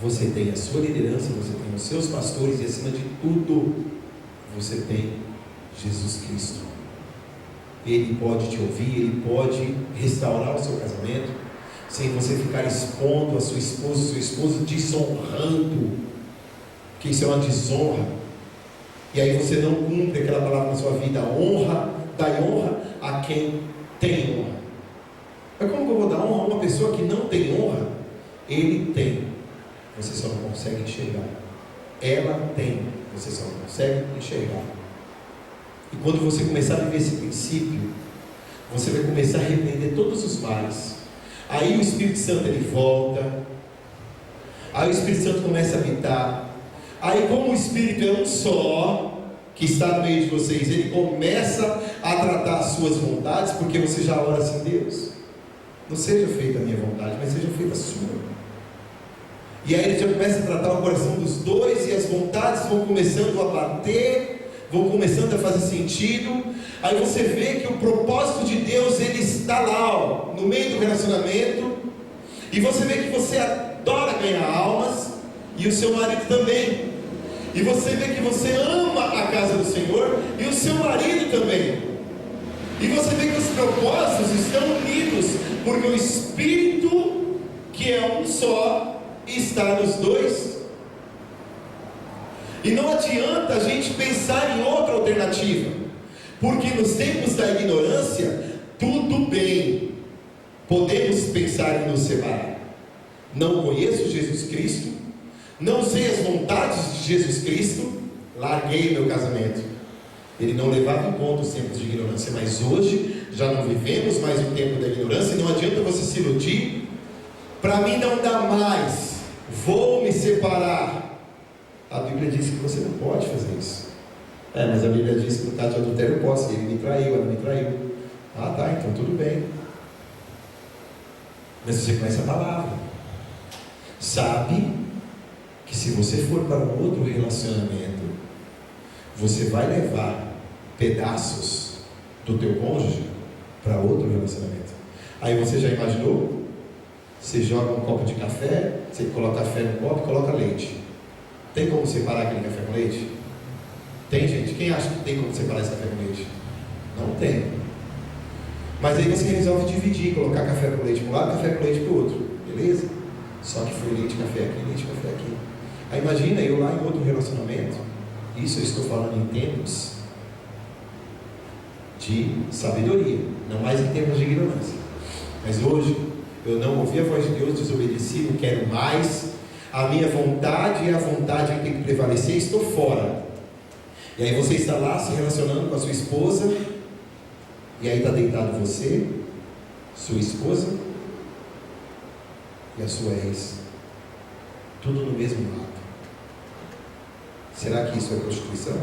S3: Você tem a sua liderança, você tem os seus pastores e acima de tudo, você tem Jesus Cristo. Ele pode te ouvir, Ele pode restaurar o seu casamento, sem você ficar expondo a sua esposa, o seu esposo desonrando, que isso é uma desonra, e aí você não cumpre aquela palavra na sua vida, honra, dai honra a quem tem honra. Mas como que eu vou dar honra a uma pessoa que não tem honra? Ele tem, você só não consegue enxergar. Ela tem, você só não consegue enxergar. E quando você começar a viver esse princípio, você vai começar a repreender todos os males. Aí o Espírito Santo ele volta. Aí o Espírito Santo começa a habitar. Aí como o Espírito é um só, que está no meio de vocês, ele começa a tratar as suas vontades, porque você já ora assim, Deus, não seja feita a minha vontade, mas seja feita a sua. E aí ele já começa a tratar o coração dos dois, e as vontades vão começando a bater, vão começando a fazer sentido. Aí você vê que o propósito de Deus, ele está lá, ó, no meio do relacionamento. E você vê que você adora ganhar almas, e o seu marido também. E você vê que você ama a casa do Senhor, e o seu marido também. E você vê que os propósitos estão unidos, porque o Espírito, que é um só, está nos dois. E não adianta a gente pensar em outra alternativa, porque nos tempos da ignorância, tudo bem, podemos pensar em nos separar. Não conheço Jesus Cristo, não sei as vontades de Jesus Cristo, larguei meu casamento. Ele não levava em conta os tempos de ignorância, mas hoje já não vivemos mais o tempo da ignorância, e não adianta você se iludir. Para mim não dá mais, vou me separar. A Bíblia diz que você não pode fazer isso. Mas a Bíblia diz que no caso de adultério eu posso. Ele me traiu, ela me traiu. Ah, tá, então tudo bem. Mas você conhece a palavra, sabe que se você for para um outro relacionamento, você vai levar pedaços do teu cônjuge para outro relacionamento. Aí você já imaginou? Você joga um copo de café, você coloca café no copo e coloca leite. Tem como separar aquele café com leite? Tem, gente? Quem acha que tem como separar esse café com leite? Não tem. Mas aí você resolve dividir, colocar café com leite para um lado, café com leite para o outro. Beleza? Só que foi leite, café aqui, leite, café aqui. Aí imagina eu lá em outro relacionamento. Isso eu estou falando em termos de sabedoria, não mais em termos de ignorância. Mas hoje eu não ouvi a voz de Deus, desobedeci, não quero mais. A minha vontade é a vontade que tem que prevalecer, estou fora. E aí você está lá se relacionando com a sua esposa, e aí está deitado você, sua esposa e a sua ex, tudo no mesmo lado. Será que isso é prostituição?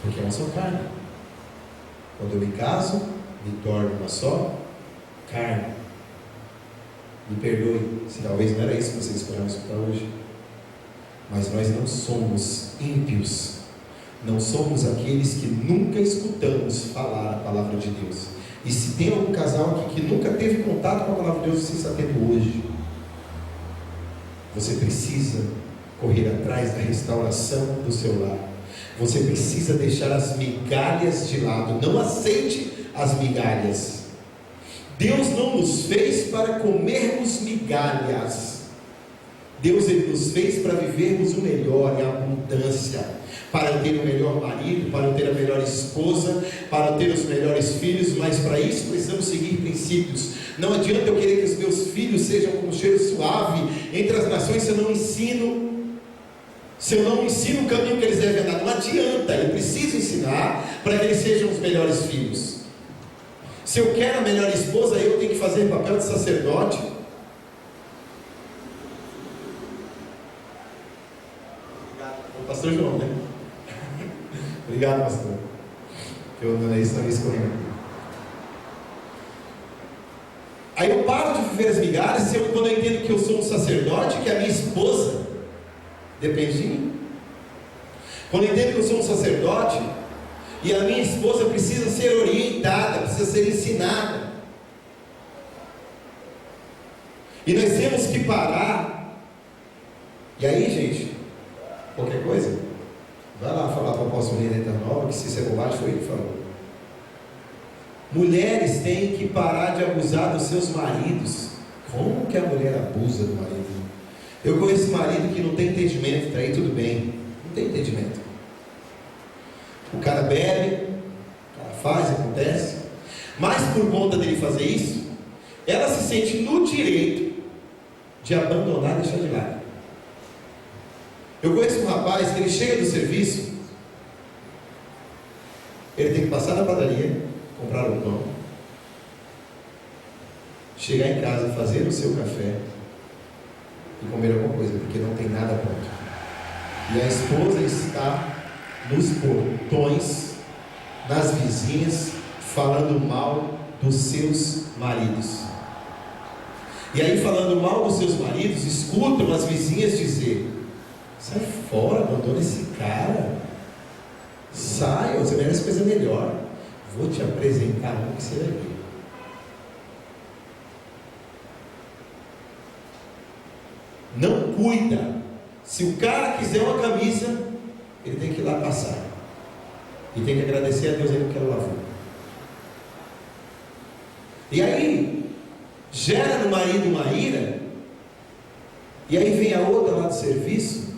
S3: Porque é uma só carne. Quando eu me caso, me torno uma só carne. Me perdoe, se talvez não era isso que vocês esperavam escutar hoje. Mas nós não somos ímpios. Não somos aqueles que nunca escutamos falar a palavra de Deus. E se tem algum casal aqui que nunca teve contato com a palavra de Deus, você está tendo hoje. Você precisa correr atrás da restauração do seu lar. Você precisa deixar as migalhas de lado. Não aceite as migalhas. Deus não nos fez para comermos migalhas. Deus ele nos fez para vivermos o melhor em abundância. Para eu ter o melhor marido, para eu ter a melhor esposa, para eu ter os melhores filhos. Mas para isso precisamos seguir princípios. Não adianta eu querer que os meus filhos sejam como cheiro suave entre as nações se eu não ensino. Se eu não ensino o caminho que eles devem andar, não adianta, eu preciso ensinar para que eles sejam os melhores filhos. Se eu quero a melhor esposa, eu tenho que fazer papel de sacerdote. O pastor João, né? Obrigado, pastor. Eu não estou escorrendo. Aí eu paro de viver as migalhas quando eu entendo que eu sou um sacerdote, que a minha esposa depende de mim. Quando eu entendo que eu sou um sacerdote e a minha esposa precisa ser orientada, precisa ser ensinada. E nós temos que parar. E aí, gente, qualquer coisa, vai lá falar para o apóstolo Renata Nova que se isso é bobagem, foi ele que falou. Mulheres têm que parar de abusar dos seus maridos. Como que a mulher abusa do marido? Eu conheço marido que não tem entendimento, está aí tudo bem, não tem entendimento. O cara bebe, o cara faz, acontece, mas por conta dele fazer isso, ela se sente no direito de abandonar e deixar de lado. Eu conheço um rapaz que ele chega do serviço, ele tem que passar na padaria, comprar o pão, chegar em casa, fazer o seu café e comer alguma coisa, porque não tem nada pronto. E a esposa está nos portões, nas vizinhas, falando mal dos seus maridos. E aí, falando mal dos seus maridos, escutam as vizinhas dizer: sai fora, abandona esse cara, sai, você merece coisa melhor, vou te apresentar um que você vai ver. Não cuida. Se o cara quiser uma camisa, ele tem que ir lá passar e tem que agradecer a Deus aí porque ela lavou. E aí gera no marido uma ira, e aí vem a outra lá do serviço,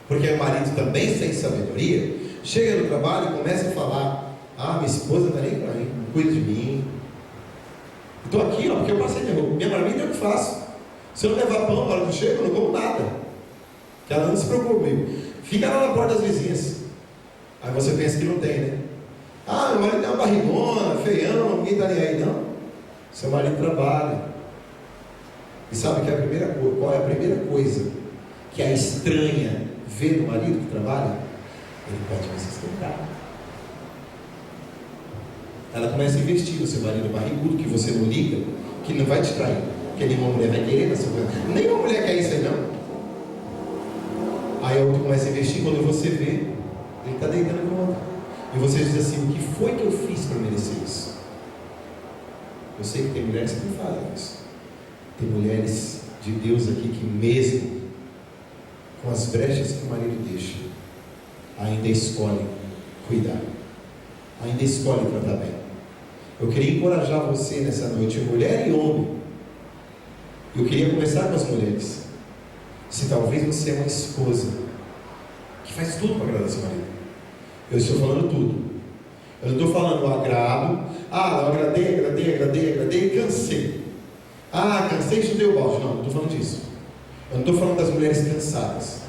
S3: porque o marido também sem sabedoria, chega no trabalho e começa a falar: ah, minha esposa não está nem para mim, não cuida de mim, estou aqui porque eu passei minha marmita, é o que faço. Se eu não levar pão na hora que eu chego, eu não como nada, que ela não se preocupe comigo. Fica lá na porta das vizinhas. Aí você pensa que não tem, né? Ah, meu marido tem uma barrigona, feião, ninguém está nem aí. Não, seu marido trabalha. E sabe que qual é a primeira coisa que a estranha vê no marido que trabalha? Ele pode me sustentar. Ela começa a investir no seu marido barrigudo, que você não liga, que não vai te trair, que nenhuma mulher vai querer na sua vida. Nenhuma mulher quer isso aí, não. Aí a outra começa a investir, quando você vê, ele está deitando com outra. E você diz assim: o que foi que eu fiz para merecer isso? Eu sei que tem mulheres que não fazem isso. Tem mulheres de Deus aqui que, mesmo com as brechas que o marido deixa, ainda escolhem cuidar, ainda escolhem tratar bem. Eu queria encorajar você nessa noite, mulher e homem. Eu queria começar com as mulheres. Se talvez você é uma esposa que faz tudo para agradar seu marido. Eu estou falando tudo. Eu não estou falando agrado. Eu agradei, cansei. Cansei e chutei o balde. Não estou falando disso. Eu não estou falando das mulheres cansadas.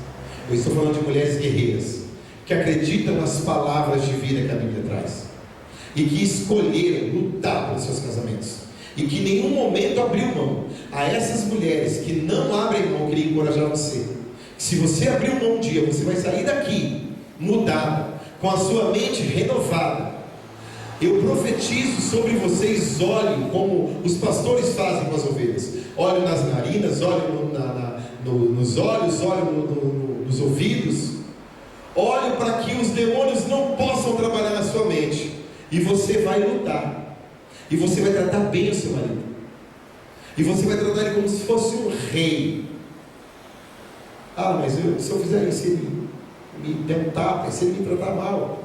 S3: Eu estou falando de mulheres guerreiras, que acreditam nas palavras de vida que a Bíblia traz, e que escolheram lutar pelos seus casamentos, e que em nenhum momento abriu mão. A essas mulheres que não abrem mão, eu queria encorajar você. Se você abrir mão um dia, você vai sair daqui mudado, com a sua mente renovada. Eu profetizo sobre vocês, olhem como os pastores fazem com as ovelhas. Olhem nas narinas, olhem nos olhos, olhem nos ouvidos. Olhem para que os demônios não possam trabalhar na sua mente. E você vai lutar. E você vai tratar bem o seu marido. E você vai tratar ele como se fosse um rei. Mas se eu fizer isso, ele me der um tapa, se ele me tratar mal.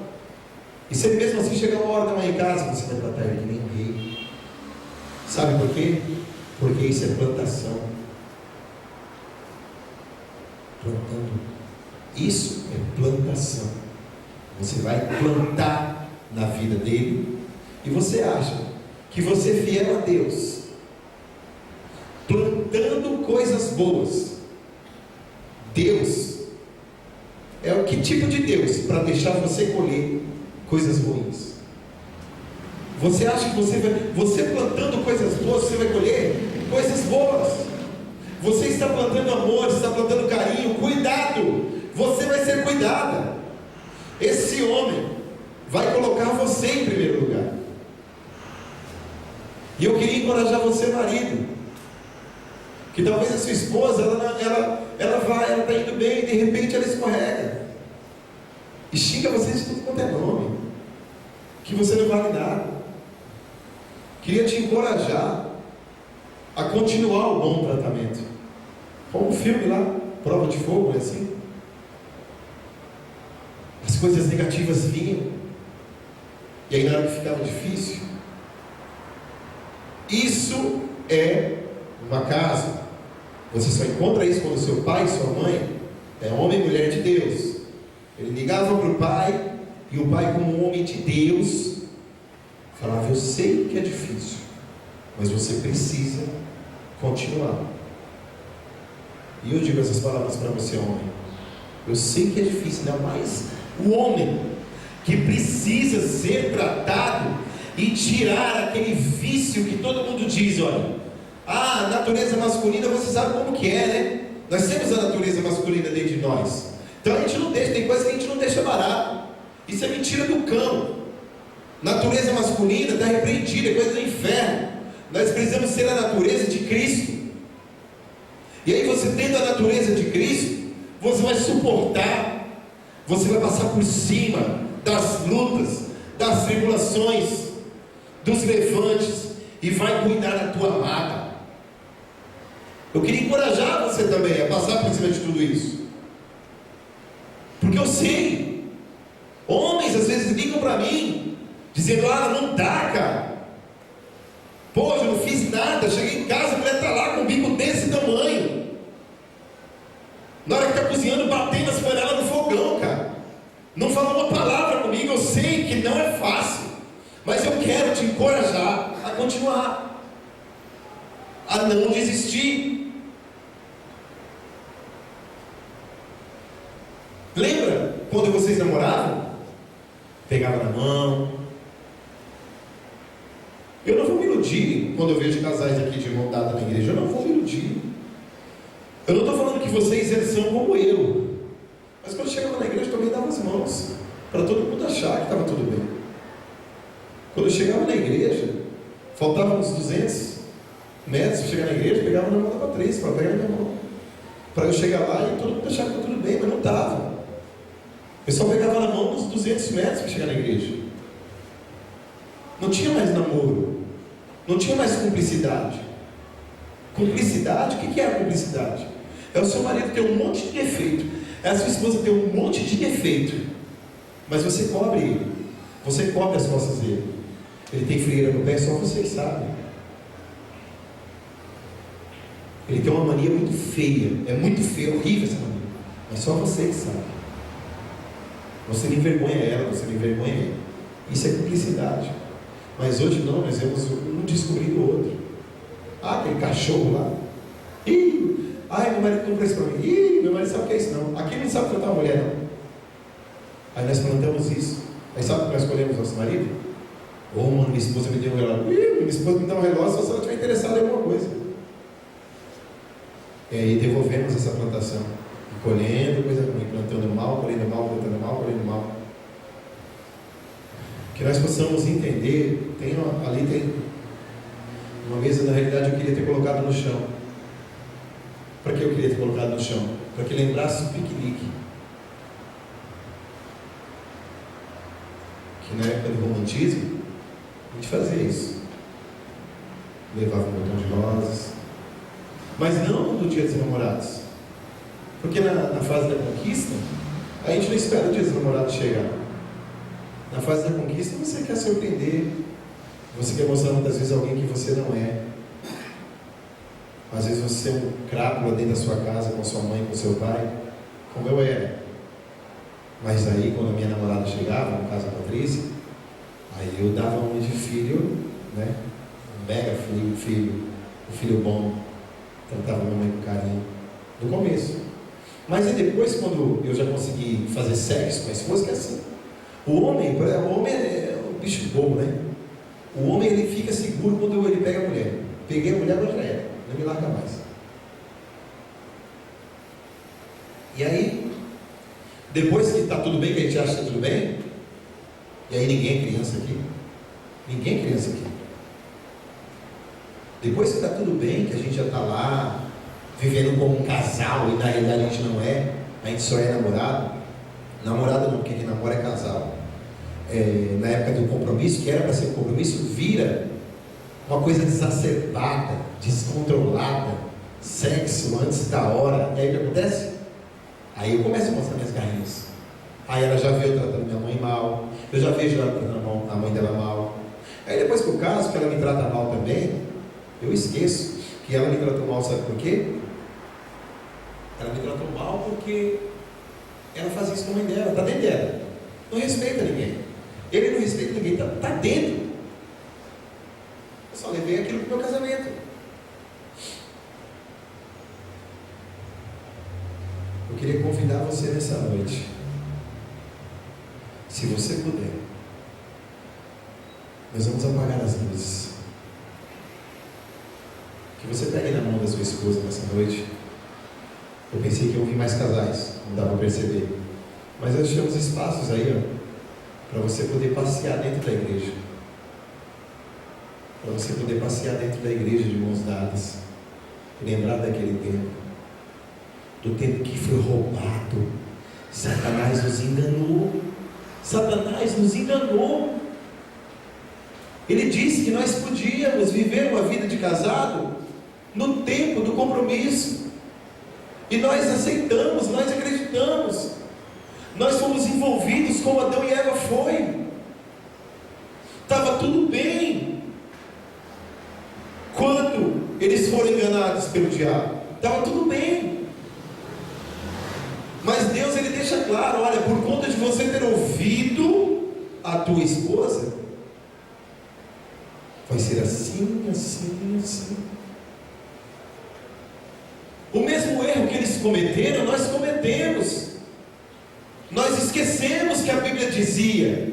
S3: E se ele mesmo assim chegar uma hora da manhã em casa, você vai tratar ele que nem um rei. Sabe por quê? Porque isso é plantação. Plantando. Isso é plantação. Você vai plantar na vida dele. E você acha que você é fiel a Deus, plantando coisas boas. Deus é o que tipo de Deus para deixar você colher coisas ruins? Você acha que você plantando coisas boas, você vai colher coisas boas? Você está plantando amor, você está plantando carinho, cuidado, você vai ser cuidada. Esse homem vai colocar você em primeiro lugar. E eu queria encorajar você, marido, que talvez a sua esposa, ela está indo bem e de repente ela escorrega e xinga você de tudo quanto é nome, que você não vale nada. Queria te encorajar a continuar o bom tratamento. Como um filme lá, Prova de Fogo, é assim. As coisas negativas vinham, e aí na hora que ficava difícil, isso é uma casa. Você só encontra isso quando seu pai e sua mãe é homem e mulher de Deus. Ele ligava para o pai, e o pai, como um homem de Deus, falava: eu sei que é difícil, mas você precisa continuar. E eu digo essas palavras para você, homem. Eu sei que é difícil, ainda mais o homem que precisa ser tratado e tirar aquele vício que todo mundo diz: olha, a natureza masculina, você sabe como que é, né? Nós temos a natureza masculina dentro de nós. Então a gente não deixa, tem coisa que a gente não deixa barato. Isso é mentira do cão. Natureza masculina está repreendida, é coisa do inferno. Nós precisamos ser a natureza de Cristo. E aí você tendo a natureza de Cristo, você vai suportar, você vai passar por cima das lutas, das tribulações, dos levantes, e vai cuidar da tua amada. Eu queria encorajar você também a passar por cima de tudo isso, porque eu sei, homens às vezes ligam para mim dizendo: não dá, cara, pô, eu não fiz nada, cheguei em casa, a mulher está lá com um bico desse tamanho, na hora que está cozinhando, batendo as panelas no fogão, cara, não falou uma palavra comigo. Eu sei que não é fácil, mas eu quero te encorajar a continuar, a não desistir. Lembra quando vocês namoravam? Pegava na mão. Eu não vou me iludir quando eu vejo casais aqui de mão dada na igreja. Eu não vou me iludir. Eu não estou falando que vocês são como eu, mas quando chegava na igreja eu também dava as mãos, para todo mundo achar que estava tudo bem. Quando eu chegava na igreja, faltavam uns 200 metros para chegar na igreja, pegava na mão da Patrícia, para pegar na minha mão, para eu chegar lá e todo mundo achar que estava tudo bem, mas não estava. O pessoal pegava na mão uns 200 metros para chegar na igreja. Não tinha mais namoro, não tinha mais cumplicidade. Cumplicidade, o que é a cumplicidade? É o seu marido ter um monte de defeito, é a sua esposa ter um monte de defeito, mas você cobre ele, você cobre as costas dele. Ele tem frieira no pé, só você que sabe. Ele tem uma mania muito feia. É muito feia, horrível essa mania. Mas só você que sabe. Você não envergonha ela, você não envergonha ele. Isso é cumplicidade. Mas hoje não, nós vemos um descobrindo o outro. Ah, aquele cachorro lá. Ih, ai, meu marido comprou isso para mim. Ih, meu marido sabe o que é isso não. Aqui não sabe tratar a mulher não. Aí nós plantamos isso. Aí sabe o que nós escolhemos nosso marido? Ô, mano, minha esposa me deu um relógio. Ih, minha esposa me deu um relógio só se ela estiver interessada em alguma coisa. E aí devolvemos essa plantação. Colhendo coisa ruim, plantando mal, colhendo mal, plantando mal, colhendo mal. Que nós possamos entender, ali tem uma mesa, na realidade eu queria ter colocado no chão. Para que eu queria ter colocado no chão? Para que lembrasse o piquenique. Que na época do romantismo, a gente fazia isso. Levava um botão de rosas. Mas não no dia dos namorados. Porque na fase da conquista, a gente não espera o dia dos namorados chegar. Na fase da conquista, você quer surpreender. Você quer mostrar muitas vezes alguém que você não é. Às vezes você é um crápula dentro da sua casa, com sua mãe, com seu pai, como eu era. Mas aí, quando a minha namorada chegava, no caso a Patrícia, aí eu dava um de filho, né? Um mega filho, um filho bom. Tratava a mamãe com carinho. No começo. Mas aí depois, quando eu já consegui fazer sexo com a esposa, que é assim. O homem é um bicho bobo, né? O homem, ele fica seguro quando ele pega a mulher. Peguei a mulher, agora já era. Não me larga mais. E aí, depois que está tudo bem, que a gente acha que está tudo bem, e aí ninguém é criança aqui. Ninguém é criança aqui. Depois que está tudo bem, que a gente já está lá, vivendo como um casal, e na realidade a gente não é, a gente só é namorado. Namorado não, porque quem namora é casal. Na época do compromisso, que era para ser um compromisso, vira uma coisa exacerbada, descontrolada, sexo antes da hora. E aí o que acontece? Aí eu começo a mostrar minhas garrinhas. Aí ela já viu eu tratando minha mãe mal, eu já vejo ela tratando a mãe dela mal. Aí depois que eu caso, que ela me trata mal também, eu esqueço que ela me tratou mal, sabe por quê? Ela me tratou mal porque ela faz isso com a mãe dela, está dentro dela. Não respeita ninguém. Ele não respeita ninguém, está dentro. Eu só levei aquilo para o meu casamento. Eu queria convidar você nessa noite, se você puder, nós vamos apagar as luzes. Que você pegue na mão da sua esposa nessa noite. Eu pensei que eu vi mais casais, não dá para perceber. Mas nós deixamos espaços aí, para você poder passear dentro da igreja. Para você poder passear dentro da igreja de mãos dadas. E lembrar daquele tempo. Do tempo que foi roubado. Satanás nos enganou. Satanás nos enganou. Ele disse que nós podíamos viver uma vida de casado no tempo do compromisso. E nós aceitamos, nós acreditamos. Nós fomos envolvidos como Adão e Eva foi. Estava tudo bem. Quando eles foram enganados pelo diabo, estava tudo bem. Mas Deus, ele deixa claro, olha, por conta de você ter ouvido a tua esposa, vai ser assim, assim, assim. O mesmo erro que eles cometeram, nós cometemos. Nós esquecemos que a Bíblia dizia.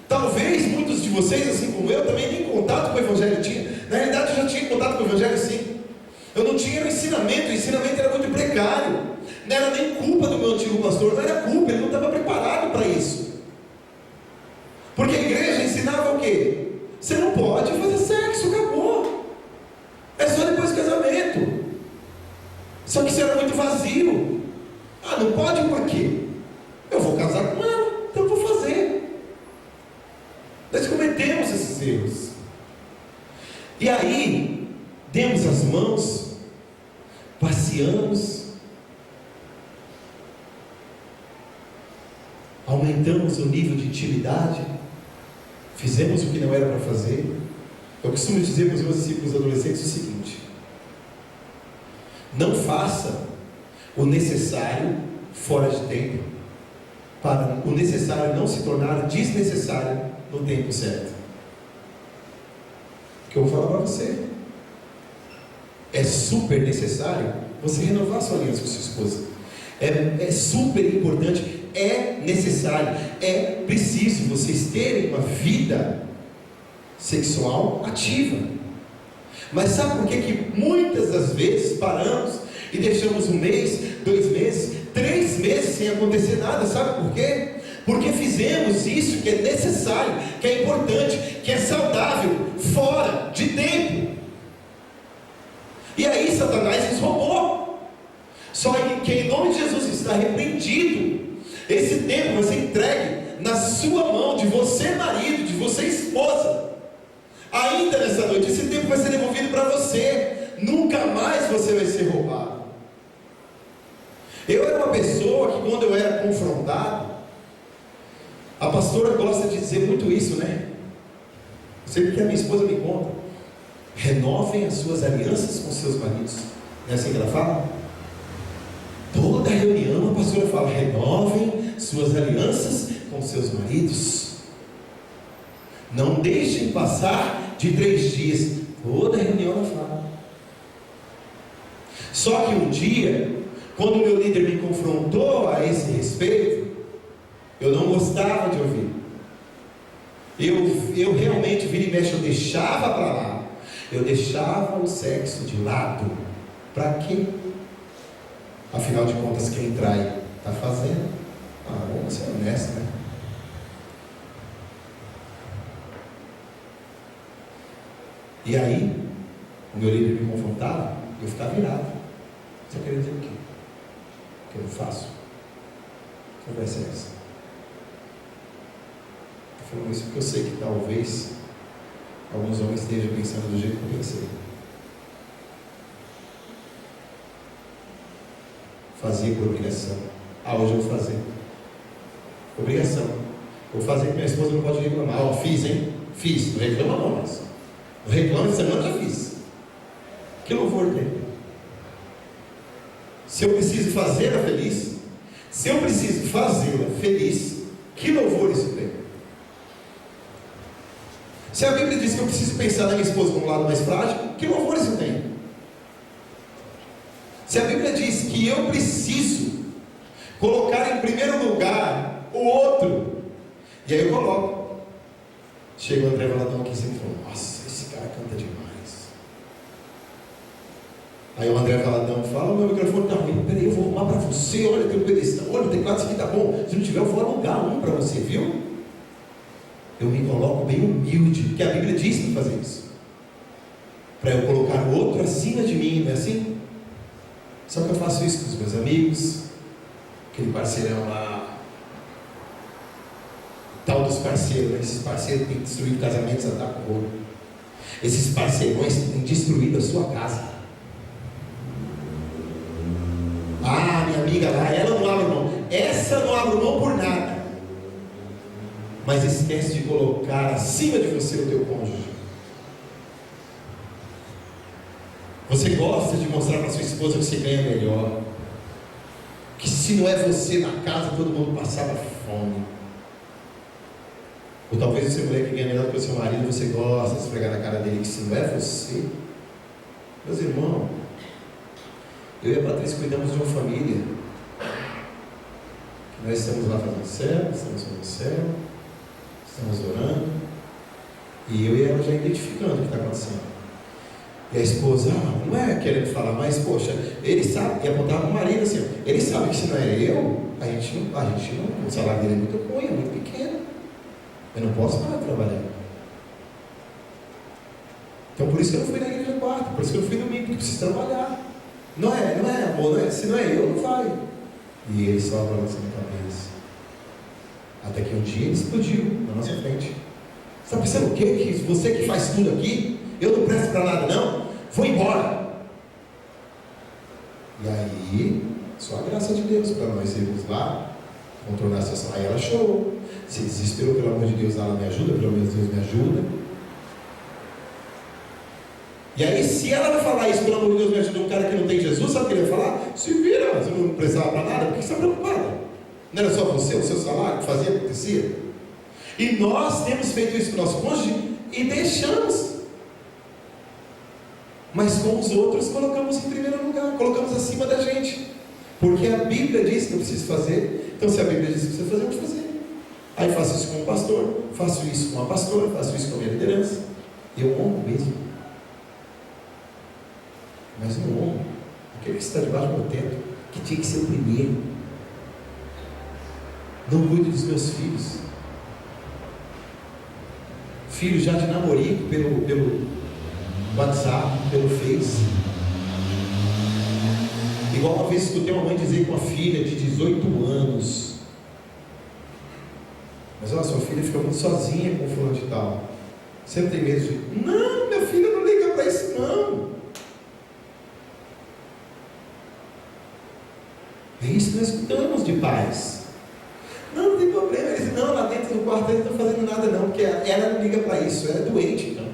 S3: Talvez muitos de vocês, assim como eu, também nem contato com o Evangelho tinha. Na realidade eu já tinha contato com o Evangelho sim. Eu não tinha o ensinamento era muito precário. Não era nem culpa do meu antigo pastor, não era culpa, ele não estava preparado para isso. Porque a igreja ensinava o quê? Você não pode fazer sexo, acabou. É só depois do casamento. Só que isso era muito vazio. Ah, não pode por quê? Eu vou casar com ela, então eu vou fazer. Nós cometemos esses erros. E aí, demos as mãos, passeamos, aumentamos o nível de intimidade, fizemos o que não era para fazer. Eu costumo dizer para os meus discípulos adolescentes o seguinte: não faça o necessário fora de tempo, para o necessário não se tornar desnecessário no tempo certo. O que eu vou falar para você: é super necessário você renovar sua aliança com sua esposa. É super importante, é necessário, é preciso vocês terem uma vida sexual ativa. Mas sabe por que muitas das vezes paramos e deixamos 1 mês, 2 meses, 3 meses sem acontecer nada? Sabe por quê? Porque fizemos isso que é necessário, que é importante, que é saudável, fora de tempo. E aí Satanás nos roubou. Só que em nome de Jesus está repreendido. Esse tempo vai ser entregue na sua mão, de você marido, de você esposa. Ainda nessa noite, esse tempo vai ser devolvido para você. Nunca mais você vai ser roubado. Eu era uma pessoa que, quando eu era confrontado, a pastora gosta de dizer muito isso, né? Sempre que a minha esposa me conta: renovem as suas alianças com seus maridos. Não é assim que ela fala? Toda reunião a pastora fala: renovem suas alianças com seus maridos. Não deixem passar de 3 dias. Toda reunião ela fala. Só que um dia, quando o meu líder me confrontou a esse respeito, eu não gostava de ouvir. Eu realmente, vira e mexe, eu deixava para lá. Eu deixava o sexo de lado. Para quê? Afinal de contas, quem trai está fazendo. Vamos ser honestos, né? E aí, o meu líder me confrontava, eu ficava virado. Você quer dizer o quê? O que eu faço? Que conversa é essa? Estou falando isso porque eu sei que talvez alguns homens estejam pensando do jeito que eu pensei. Fazia por obrigação. Hoje eu vou fazer. Obrigação. Vou fazer que minha esposa não pode reclamar. Fiz, hein? Fiz. Não reclama não, mas não reclama de semana, já fiz. Que louvor tem? Se eu preciso fazê-la feliz, se eu preciso fazê-la feliz, que louvor isso tem? Se a Bíblia diz que eu preciso pensar na minha esposa como um lado mais frágil, que louvor isso tem? Se a Bíblia diz que eu preciso colocar em primeiro lugar o outro, e aí eu coloco. Chega o André Valadão aqui e sempre falou: nossa, esse cara canta demais. Aí o André Valadão fala: o meu microfone está ruim. Peraí, eu vou arrumar para você. Olha, tem um pedestal. Olha, o teclado aqui está bom. Se não tiver, eu vou alugar um para você, viu? Eu me coloco bem humilde, porque a Bíblia diz para fazer isso, para eu colocar o outro acima de mim, não é assim? Só que eu faço isso com os meus amigos, aquele parceirão lá, tal dos parceiros, né? Esses parceiros têm destruído casamentos a taco ouro. Esses parceirões têm destruído a sua casa. Minha amiga lá, ela não abre mão. Essa não abre mão por nada. Mas esquece de colocar acima de você o teu cônjuge. Você gosta de mostrar para sua esposa que você ganha melhor, que se não é você na casa, todo mundo passava fome. Ou talvez você, mulher que ganha melhor que o seu marido, você gosta de esfregar na cara dele que se não é você. Meus irmãos, eu e a Patrícia cuidamos de uma família. Nós estamos lá fazendo céu, estamos fazendo céu, estamos orando, e eu e ela já identificando o que está acontecendo. E a esposa, não é querendo falar, mas poxa, ele sabe, e apontar para o marido assim, ele sabe que se não é eu, a gente não, o salário dele é muito ruim, é muito pequeno, eu não posso parar de trabalhar. Então por isso que eu não fui na igreja quarta, por isso que eu não fui domingo, porque preciso trabalhar. Não é amor, não é, se não é eu, não vai. E ele só balançando a cabeça. Até que um dia ele explodiu na nossa frente. Você está pensando o quê? Que você que faz tudo aqui, eu não presto para nada não? Vou embora. E aí, só a graça de Deus para nós irmos lá, contornar a situação. Aí ela chorou. Se desesperou, pelo amor de Deus, ela me ajuda, pelo amor de Deus, me ajuda. E aí, se ela vai falar isso, pelo amor de Deus, me ajuda, um cara que não tem Jesus, sabe o que ele vai falar? Se vira, você não precisava para nada, por que você está preocupada? Não era só você, o seu salário, que fazia, acontecia? E nós temos feito isso com o nosso cônjuge e deixamos. Mas com os outros colocamos em primeiro lugar, colocamos acima da gente. Porque a Bíblia diz que eu preciso fazer. Então se a Bíblia diz que eu preciso fazer, eu vou fazer. Aí faço isso com o pastor, faço isso com a pastora, faço isso com a minha liderança. Eu honro mesmo. Mas não honro aquele que está debaixo do meu teto, que tinha que ser o primeiro. Não cuido dos meus filhos. Filhos já de namorico pelo WhatsApp, pelo Face. Igual uma vez escutei uma mãe dizer com uma filha de 18 anos: mas olha, sua filha fica muito sozinha com o fulano de tal. Você não tem medo de... Não, minha filha não liga para isso não. É isso que nós escutamos de pais. Não tem problema, eles não, lá dentro do quarto eles não estão fazendo nada não, porque ela não liga para isso, ela é doente então.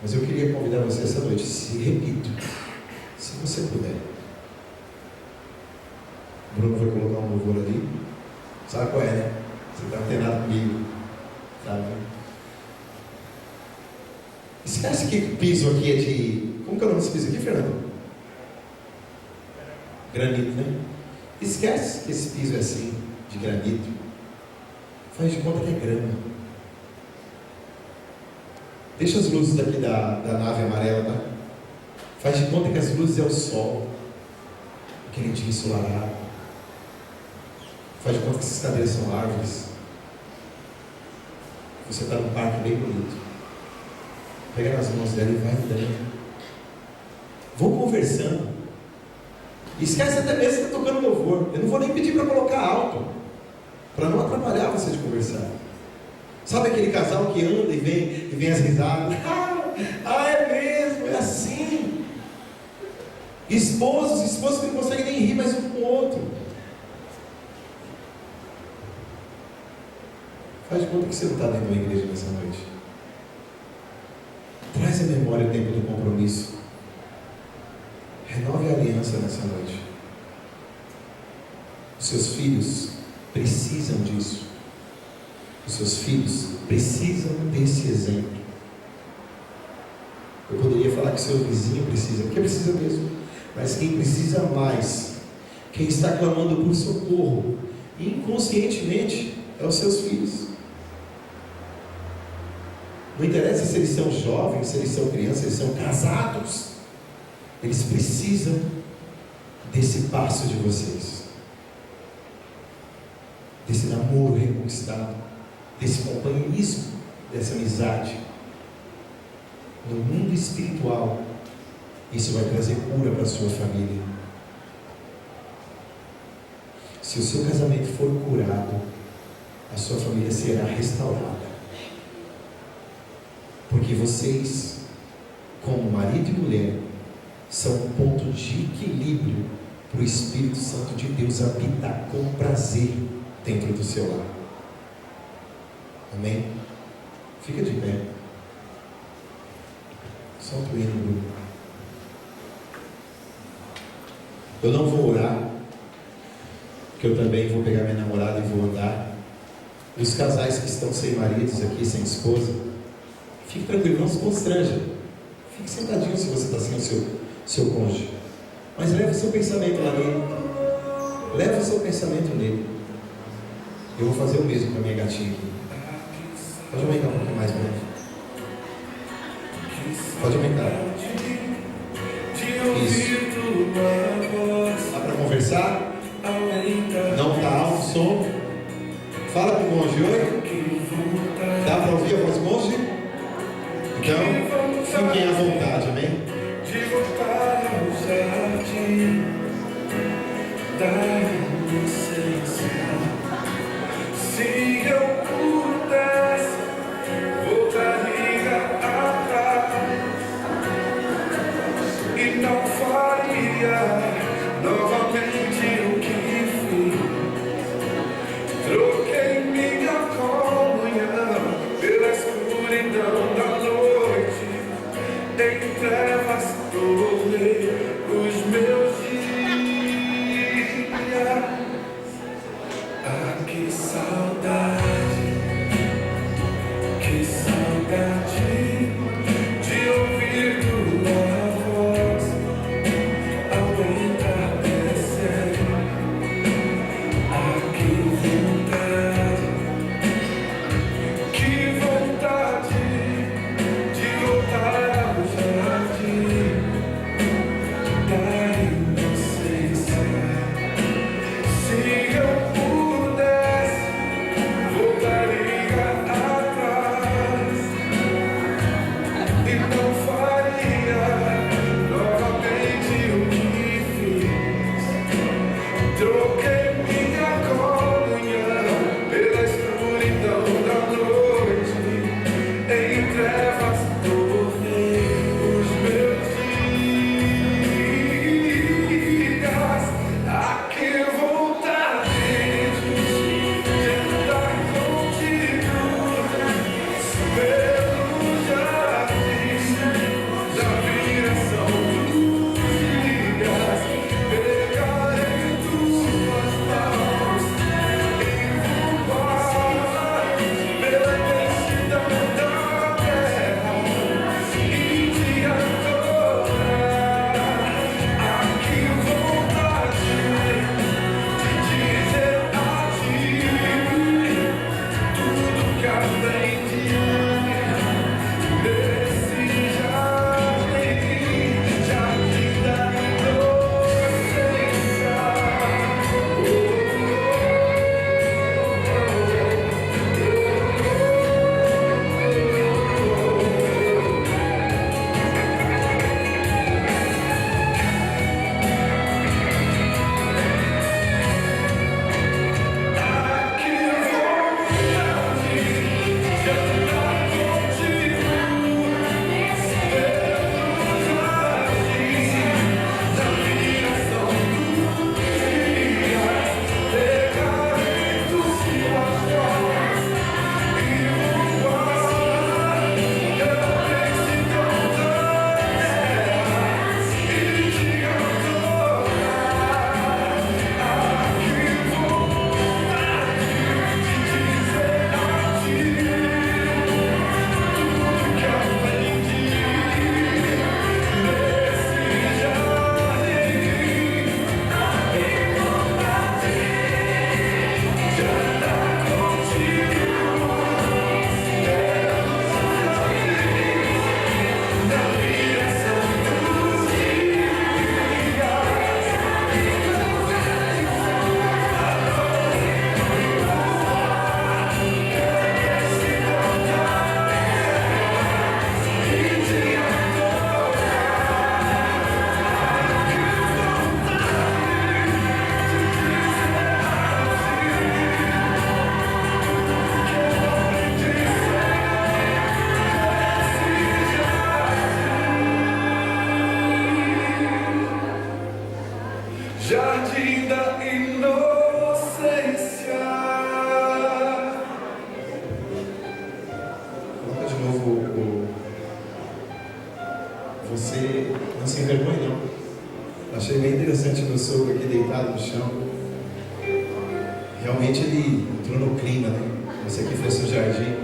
S3: Mas eu queria convidar você essa noite, repito, se você puder. O Bruno vai colocar um louvor ali. Sabe qual é, né? Você está antenado comigo. Sabe? Esquece que o piso aqui é de... Como que é o nome desse piso aqui, Fernando? Granito, né? Esquece que esse piso é assim, de granito. Faz de conta que é grama. Deixa as luzes daqui da nave amarela, tá? Faz de conta que as luzes é o sol, aquele dia ensolarado. Faz de conta que essas cadeiras são árvores. Você está num parque bem bonito. Pega nas mãos dela e vai andando. Vou conversando. Esquece até mesmo que está tocando louvor. Eu não vou nem pedir para colocar alto, para não atrapalhar você de conversar. Sabe aquele casal que anda e vem as risadas? É mesmo, é assim. Esposos que não conseguem nem rir mais um com o outro. Faz de conta que você não está dentro da igreja nessa noite. Traz à memória o tempo do compromisso. Renove a aliança nessa noite. Os seus filhos precisam disso. Os seus filhos precisam desse exemplo. Eu poderia falar que seu vizinho precisa, porque precisa mesmo. Mas quem precisa mais, quem está clamando por socorro, inconscientemente, é os seus filhos. Não interessa se eles são jovens, se eles são crianças, se eles são casados. Eles precisam desse passo de vocês, desse namoro reconquistado, desse companheirismo, dessa amizade. No mundo espiritual, isso vai trazer cura para a sua família. Se o seu casamento for curado, a sua família será restaurada. Porque vocês, como marido e mulher, são um ponto de equilíbrio para o Espírito Santo de Deus habitar com prazer dentro do seu lar. Amém? Fica de pé. Solta o hino, Bruno. Eu não vou orar, porque eu também vou pegar minha namorada e vou andar. E os casais que estão sem maridos aqui, sem esposa, fique tranquilo, não se constranja. Fique sentadinho se você está sem o seu cônjuge. Mas leva o seu pensamento lá nele. Leva o seu pensamento nele. Eu vou fazer o mesmo com a minha gatinha aqui. Pode aumentar um pouquinho mais, Bruno. Pode aumentar. Isso. Dá para conversar? Não está alto o som? Fala com o cônjuge, oi? Dá para ouvir a voz do cônjuge? Então, fiquem à vontade, amém?
S1: De voltar ao jardim da inocência. Se eu pudesse, voltaria atrás e não faria novamente o que fiz. em trevas tornei os meus dias. Ah, que saudade de ouvir tua voz ao entardecer. Ah, que vontade de voltar ao jardim da inocência. Se eu pudesse, voltaria atrás e não faria novamente o que fiz. Troquei minha comunhão pela escuridão da noite, em trevas tornei os meus dias. Ah, que vontade de andar contigo pelo jardim da viração dos dias. Pegar em tuas mãos e voar pela imensidão da terra e te adorar. Ah, que vontade de dizer a ti tudo que aprendi nesse jardim da Jardim da inocência.
S3: Coloca de novo Você não se envergonha, não. Achei bem interessante meu sogro aqui deitado no chão. Realmente ele entrou no clima, né? Você que fez seu jardim.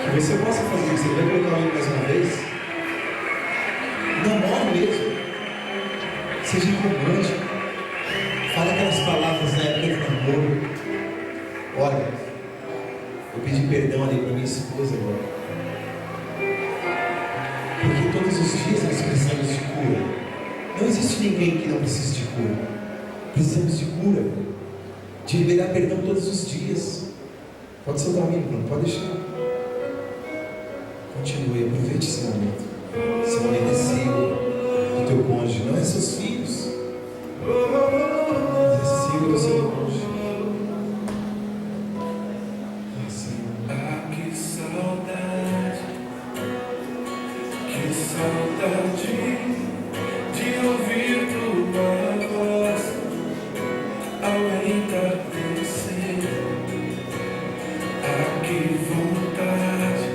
S3: Que você possa fazer isso. Você vai colocar ele mais uma vez? Não morre mesmo. Seja romântico. Fale aquelas palavras na época do namoro. Olha, eu pedi perdão ali para minha esposa agora. Porque todos os dias nós precisamos de cura. Não existe ninguém que não precise de cura. Precisamos de cura. De liberar perdão todos os dias. Pode soltar o menino, pode deixar. Continue, aproveite esse momento. Esse momento é seu, do teu cônjuge, não é seus filhos. Mas é seu do seu cônjuge. Ah, Senhor.
S1: Ah, que saudade de ouvir tua voz ao entardecer. Ah, que vontade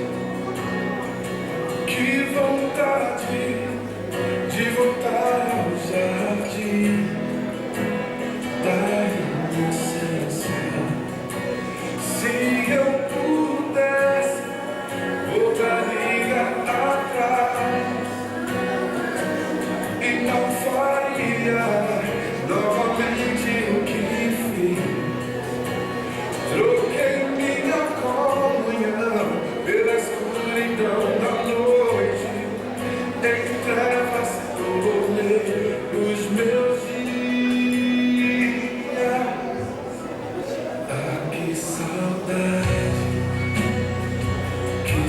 S1: em trevas dormir os meus dias. Ah, que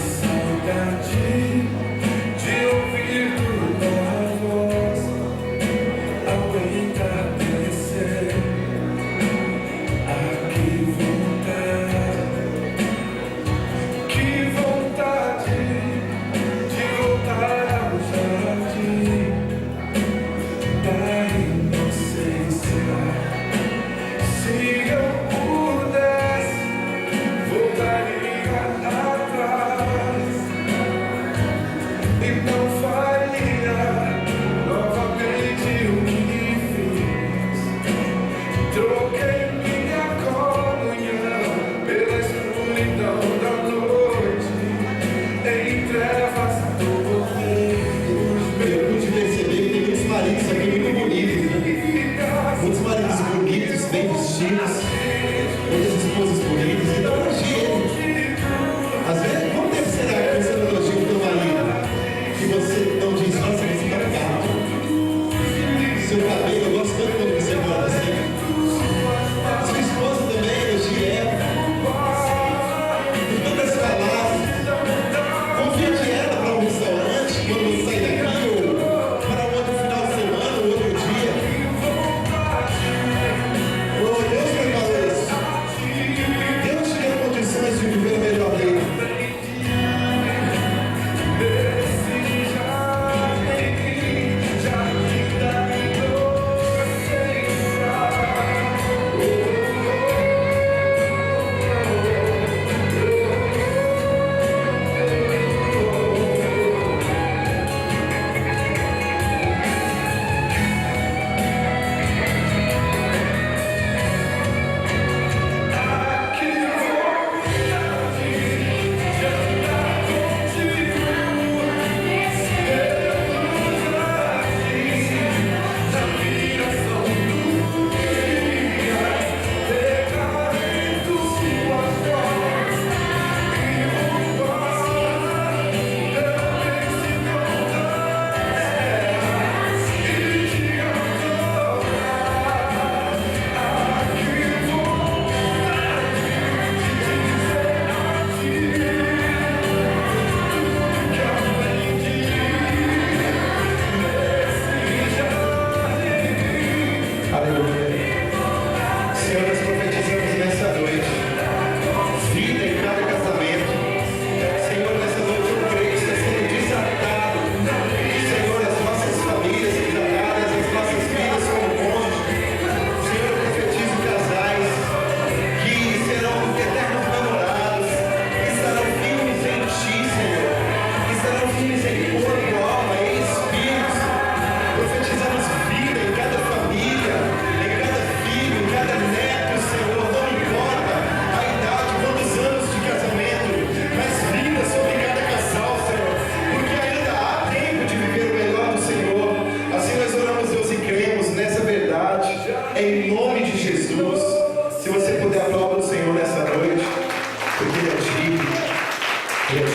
S1: saudade de ouvir tua voz ao entardecer. Ah, que vontade de voltar ao jardim da inocência. Se eu pudesse, voltaria atrás e não faria novamente o que fiz. Troquei minha comunhão pela escuridão da noite, em trevas dormir os
S3: Eu
S1: meus
S3: pude perceber que tem muitos maridos aqui muito bonitos, né? Muitos maridos bonitos, bem vestidos, muitas esposas bonitas. Então, elogie ele. Às vezes, quanto tempo será que você não elogia o teu marido? Que você